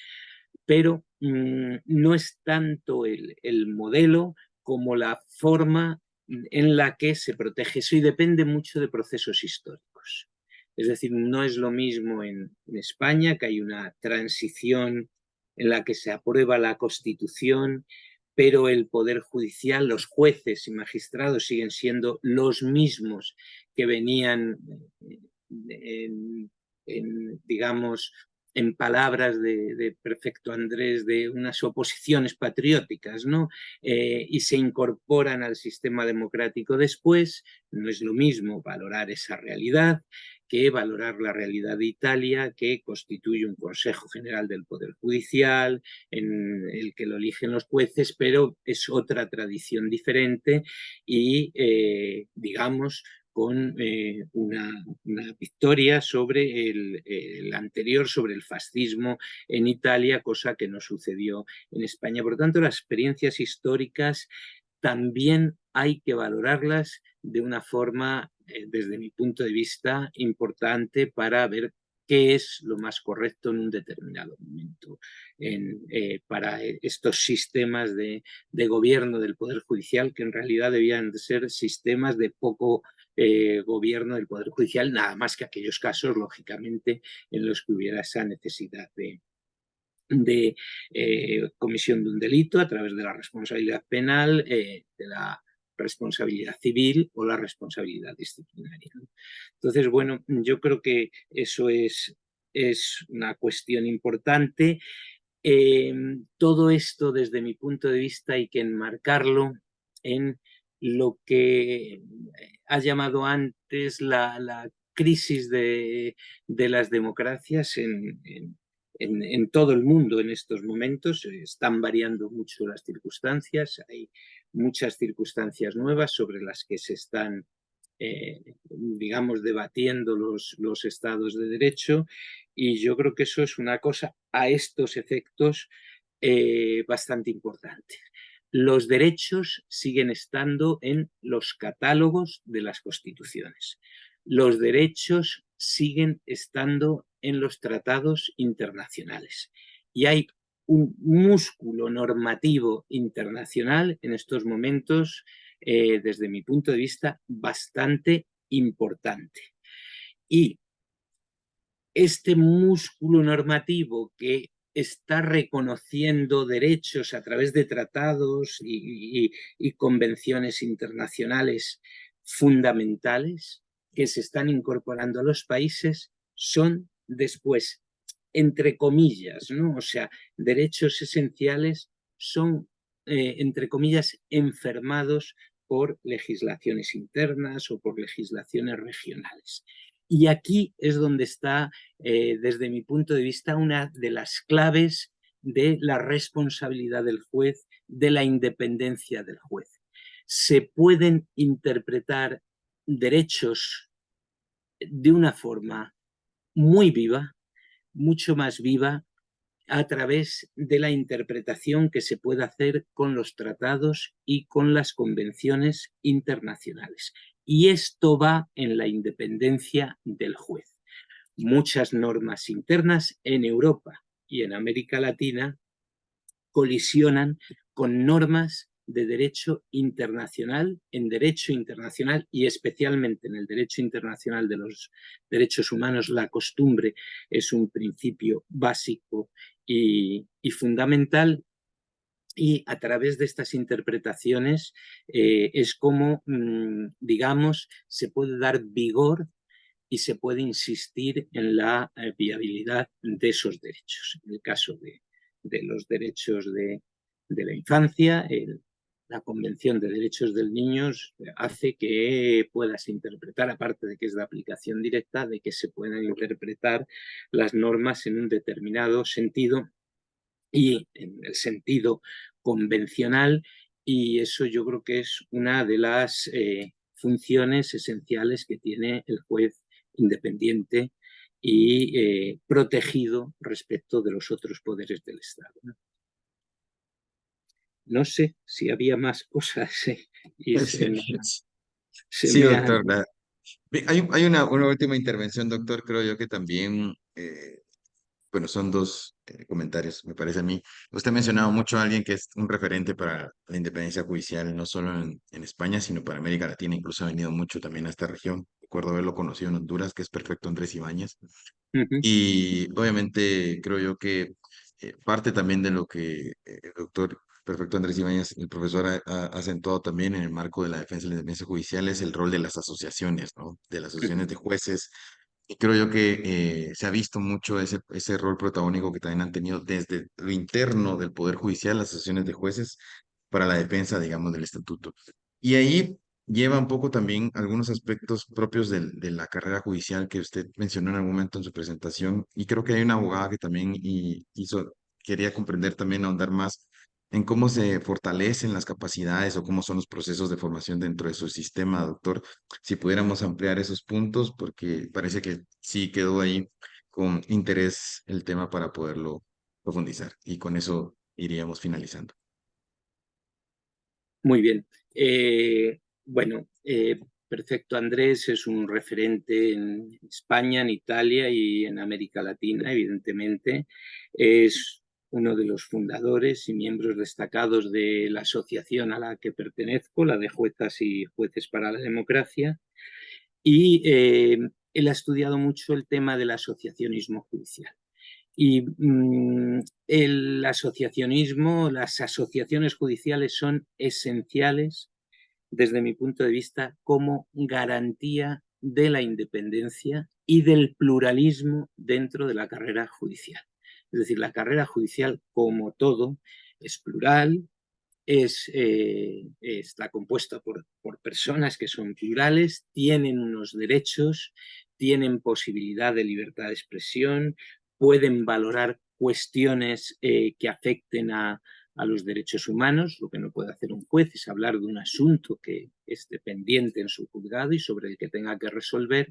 pero no es tanto el modelo como la forma en la que se protege eso, y depende mucho de procesos históricos. Es decir, no es lo mismo en España, que hay una transición en la que se aprueba la Constitución, pero el Poder Judicial, los jueces y magistrados siguen siendo los mismos que venían, digamos, en palabras de Perfecto Andrés, de unas oposiciones patrióticas, ¿no? Y se incorporan al sistema democrático después. No es lo mismo valorar esa realidad que valorar la realidad de Italia, que constituye un Consejo General del Poder Judicial, en el que lo eligen los jueces, pero es otra tradición diferente y, digamos, con una victoria sobre el anterior, sobre el fascismo en Italia, cosa que no sucedió en España. Por lo tanto, las experiencias históricas también hay que valorarlas de una forma, desde mi punto de vista, importante para ver qué es lo más correcto en un determinado momento para estos sistemas de gobierno del Poder Judicial, que en realidad debían de ser sistemas de poco gobierno del Poder Judicial, nada más que aquellos casos, lógicamente, en los que hubiera esa necesidad de comisión de un delito a través de la responsabilidad penal, de la responsabilidad civil o la responsabilidad disciplinaria. Entonces, bueno, yo creo que eso es una cuestión importante. Todo esto, desde mi punto de vista, hay que enmarcarlo en lo que ha llamado antes la crisis de las democracias en todo el mundo en estos momentos. Están variando mucho las circunstancias, hay muchas circunstancias nuevas sobre las que se están, digamos, debatiendo los estados de derecho, y yo creo que eso es una cosa a estos efectos bastante importante. Los derechos siguen estando en los catálogos de las constituciones. Los derechos siguen estando en los tratados internacionales. Y hay un músculo normativo internacional en estos momentos, desde mi punto de vista, bastante importante. Y este músculo normativo que está reconociendo derechos a través de tratados y convenciones internacionales fundamentales que se están incorporando a los países son después, entre comillas, ¿no? O sea, derechos esenciales son, entre comillas, enfermados por legislaciones internas o por legislaciones regionales. Y aquí es donde está, desde mi punto de vista, una de las claves de la responsabilidad del juez, de la independencia del juez. Se pueden interpretar derechos de una forma muy viva, mucho más viva, a través de la interpretación que se puede hacer con los tratados y con las convenciones internacionales. Y esto va en la independencia del juez. Muchas normas internas en Europa y en América Latina colisionan con normas de derecho internacional, en derecho internacional y especialmente en el derecho internacional de los derechos humanos. La costumbre es un principio básico y fundamental, y a través de estas interpretaciones es como, digamos, se puede dar vigor y se puede insistir en la viabilidad de esos derechos. En el caso de los derechos de la infancia, la Convención de Derechos del Niño hace que puedas interpretar, aparte de que es de aplicación directa, de que se puedan interpretar las normas en un determinado sentido y en el sentido convencional, y eso yo creo que es una de las funciones esenciales que tiene el juez independiente y protegido respecto de los otros poderes del Estado, ¿no? No sé si había más cosas y Sí, me han... doctor. Hay una última intervención, doctor, creo yo que también, bueno, son dos comentarios, me parece a mí. Usted ha mencionado mucho a alguien que es un referente para la independencia judicial, no solo en España, sino para América Latina. Incluso ha venido mucho también a esta región. Recuerdo haberlo conocido en Honduras, que es Perfecto Andrés Ibáñez. Y obviamente creo yo que parte también de lo que el doctor Perfecto Andrés Ibáñez, el profesor, ha acentuado también en el marco de la defensa de la independencia judicial es el rol de las asociaciones, ¿no? De las asociaciones de jueces. Y creo yo que se ha visto mucho ese rol protagónico que también han tenido desde lo interno del Poder Judicial, las asociaciones de jueces, para la defensa, digamos, del estatuto. Y ahí lleva un poco también algunos aspectos propios de la carrera judicial que usted mencionó en algún momento en su presentación. Y creo que hay una abogada que también quería comprender también, ahondar más en cómo se fortalecen las capacidades o cómo son los procesos de formación dentro de su sistema, doctor. Si pudiéramos ampliar esos puntos, porque parece que sí quedó ahí con interés el tema para poderlo profundizar. Y con eso iríamos finalizando. Muy bien. Bueno, Perfecto Andrés es un referente en España, en Italia y en América Latina, evidentemente. Es uno de los fundadores y miembros destacados de la asociación a la que pertenezco, la de Juezas y Jueces para la Democracia. Y él ha estudiado mucho el tema del asociacionismo judicial. Y el asociacionismo, las asociaciones judiciales son esenciales desde mi punto de vista como garantía de la independencia y del pluralismo dentro de la carrera judicial. Es decir, la carrera judicial, como todo, es plural, está compuesta por personas que son plurales, tienen unos derechos, tienen posibilidad de libertad de expresión, pueden valorar cuestiones que afecten a los derechos humanos. Lo que no puede hacer un juez es hablar de un asunto que esté pendiente en su juzgado y sobre el que tenga que resolver,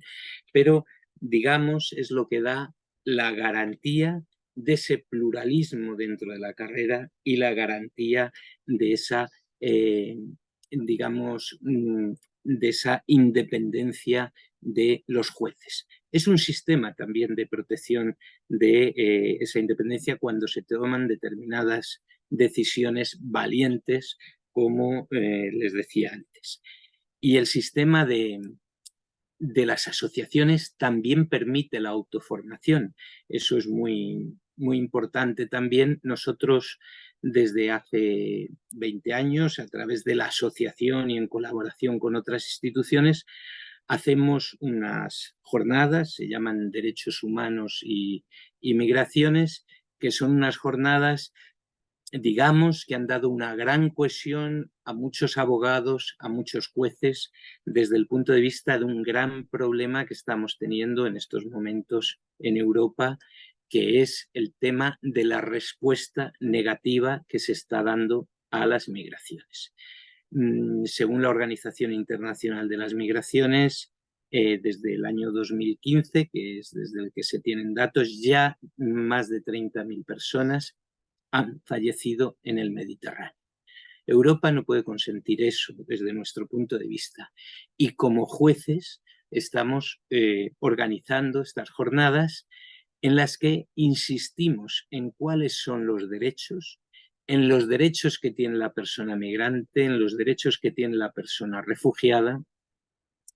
pero digamos es lo que da la garantía de ese pluralismo dentro de la carrera y la garantía de esa, digamos, de esa independencia de los jueces. Es un sistema también de protección de esa independencia cuando se toman determinadas decisiones valientes, como les decía antes. Y el sistema de las asociaciones también permite la autoformación. Eso es muy, muy importante también. Nosotros desde hace 20 años, a través de la asociación y en colaboración con otras instituciones, hacemos unas jornadas, se llaman Derechos Humanos y Migraciones, que son unas jornadas, digamos, que han dado una gran cohesión a muchos abogados, a muchos jueces, desde el punto de vista de un gran problema que estamos teniendo en estos momentos en Europa, que es el tema de la respuesta negativa que se está dando a las migraciones. Según la Organización Internacional de las Migraciones, desde el año 2015, que es desde el que se tienen datos, ya más de 30.000 personas han fallecido en el Mediterráneo. Europa no puede consentir eso desde nuestro punto de vista. Y como jueces estamos organizando estas jornadas en las que insistimos en cuáles son los derechos, en los derechos que tiene la persona migrante, en los derechos que tiene la persona refugiada,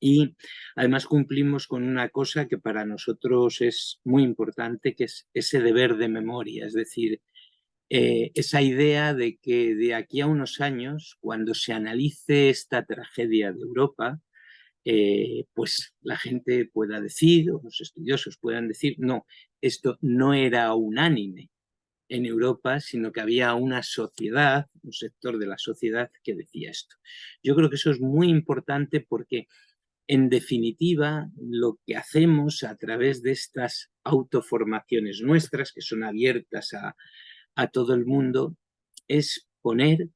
y además cumplimos con una cosa que para nosotros es muy importante, que es ese deber de memoria, es decir, esa idea de que de aquí a unos años, cuando se analice esta tragedia de Europa, pues la gente pueda decir, o los estudiosos puedan decir, no, esto no era unánime en Europa, sino que había una sociedad, un sector de la sociedad que decía esto. Yo creo que eso es muy importante porque, en definitiva, lo que hacemos a través de estas autoformaciones nuestras, que son abiertas a todo el mundo, es poner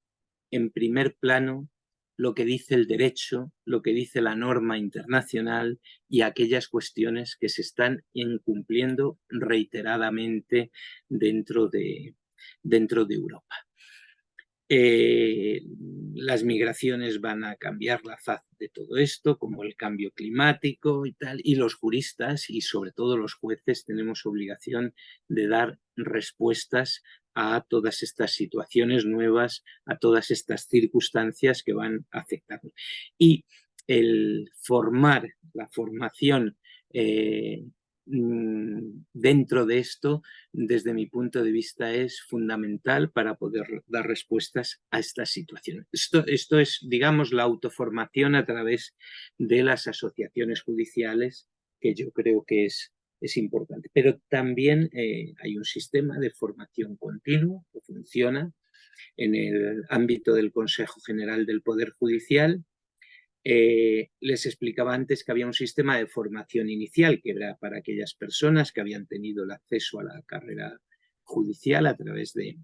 en primer plano lo que dice el derecho, lo que dice la norma internacional y aquellas cuestiones que se están incumpliendo reiteradamente dentro de Europa. Las migraciones van a cambiar la faz de todo esto, como el cambio climático y tal, y los juristas y sobre todo los jueces tenemos obligación de dar respuestas a todas estas situaciones nuevas, a todas estas circunstancias que van a afectarnos. Y el formar, la formación dentro de esto, desde mi punto de vista, es fundamental para poder dar respuestas a estas situaciones. Esto es, digamos, la autoformación a través de las asociaciones judiciales, que yo creo que es importante. Pero también hay un sistema de formación continua que funciona en el ámbito del Consejo General del Poder Judicial. Les explicaba antes que había un sistema de formación inicial que era para aquellas personas que habían tenido el acceso a la carrera judicial a través de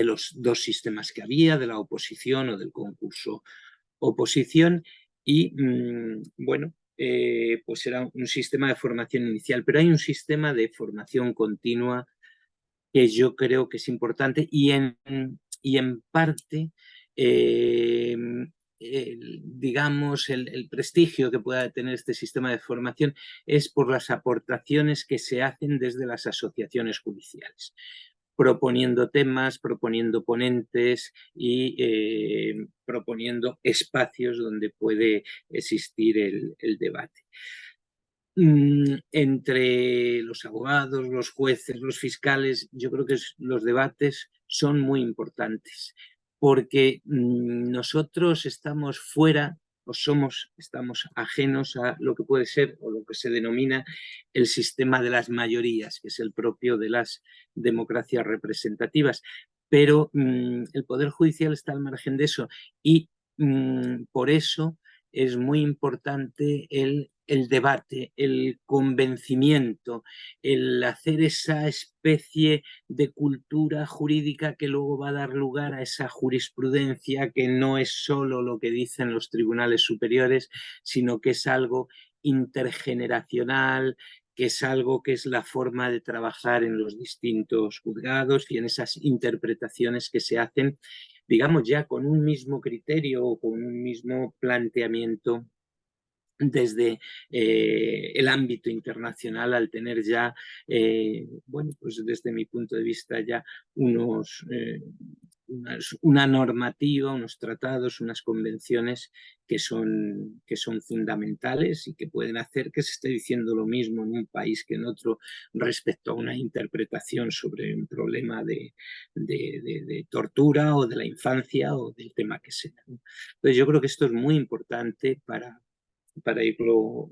los dos sistemas que había, de la oposición o del concurso oposición. Y bueno, pues era un sistema de formación inicial, pero hay un sistema de formación continua que yo creo que es importante y en parte, digamos, el prestigio que pueda tener este sistema de formación es por las aportaciones que se hacen desde las asociaciones judiciales, proponiendo temas, proponiendo ponentes y proponiendo espacios donde puede existir el debate. Entre los abogados, los jueces, los fiscales, yo creo que los debates son muy importantes porque nosotros estamos fuera o estamos ajenos a lo que puede ser o lo que se denomina el sistema de las mayorías, que es el propio de las democracias representativas. Pero el Poder Judicial está al margen de eso y por eso es muy importante el debate, el convencimiento, el hacer esa especie de cultura jurídica que luego va a dar lugar a esa jurisprudencia que no es solo lo que dicen los tribunales superiores, sino que es algo intergeneracional, que es algo que es la forma de trabajar en los distintos juzgados y en esas interpretaciones que se hacen, digamos, ya con un mismo criterio o con un mismo planteamiento desde el ámbito internacional, al tener ya, bueno, pues desde mi punto de vista ya una normativa, unos tratados, unas convenciones que son fundamentales y que pueden hacer que se esté diciendo lo mismo en un país que en otro respecto a una interpretación sobre un problema de tortura o de la infancia o del tema que sea, ¿no? Entonces yo creo que esto es muy importante para irlo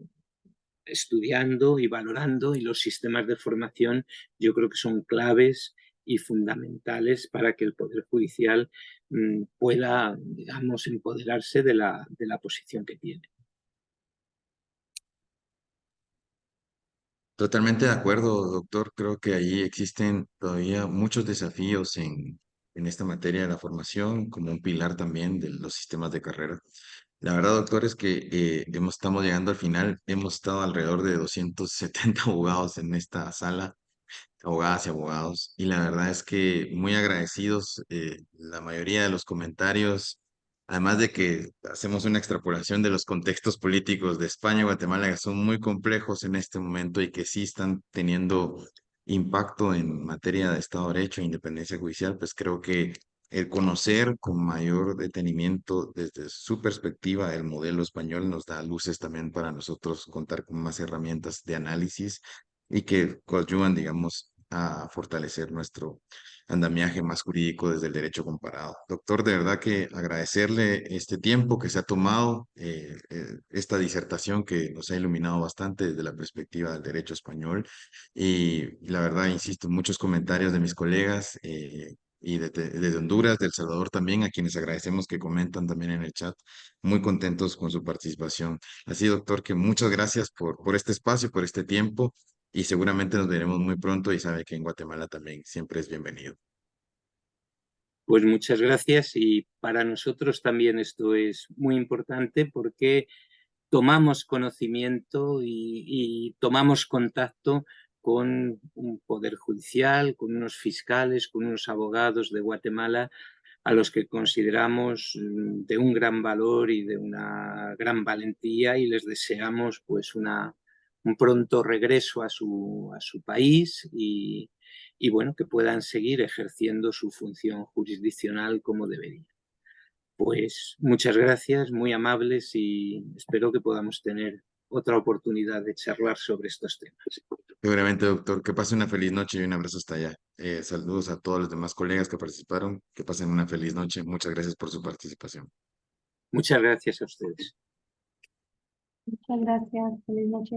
estudiando y valorando, y los sistemas de formación yo creo que son claves y fundamentales para que el Poder Judicial pueda, digamos, empoderarse de la posición que tiene. Totalmente de acuerdo, doctor. Creo que ahí existen todavía muchos desafíos en esta materia de la formación, como un pilar también de los sistemas de carrera. La verdad, doctor, es que estamos llegando al final. Hemos estado alrededor de 270 abogados en esta sala. abogadas y abogados. Y la verdad es que muy agradecidos, la mayoría de los comentarios, además de que hacemos una extrapolación de los contextos políticos de España y Guatemala, que son muy complejos en este momento y que sí están teniendo impacto en materia de Estado de Derecho e independencia judicial, pues creo que el conocer con mayor detenimiento desde su perspectiva el modelo español nos da luces también para nosotros contar con más herramientas de análisis y que coadyuvan, digamos, a fortalecer nuestro andamiaje más jurídico desde el derecho comparado. Doctor, de verdad que agradecerle este tiempo que se ha tomado, esta disertación que nos ha iluminado bastante desde la perspectiva del derecho español. Y la verdad, insisto, muchos comentarios de mis colegas y desde Honduras, de El Salvador también, a quienes agradecemos que comentan también en el chat, muy contentos con su participación. Así, doctor, que muchas gracias por este espacio, por este tiempo y seguramente nos veremos muy pronto y sabe que en Guatemala también siempre es bienvenido. Pues muchas gracias y para nosotros también esto es muy importante porque tomamos conocimiento y tomamos contacto con un poder judicial, con unos fiscales, con unos abogados de Guatemala a los que consideramos de un gran valor y de una gran valentía y les deseamos pues un pronto regreso a su país y bueno, que puedan seguir ejerciendo su función jurisdiccional como debería. Pues muchas gracias, muy amables y espero que podamos tener otra oportunidad de charlar sobre estos temas. Seguramente, doctor, que pase una feliz noche y un abrazo hasta allá. Saludos a todos los demás colegas que participaron, que pasen una feliz noche. Muchas gracias por su participación. Muchas gracias a ustedes. Muchas gracias. Feliz noche.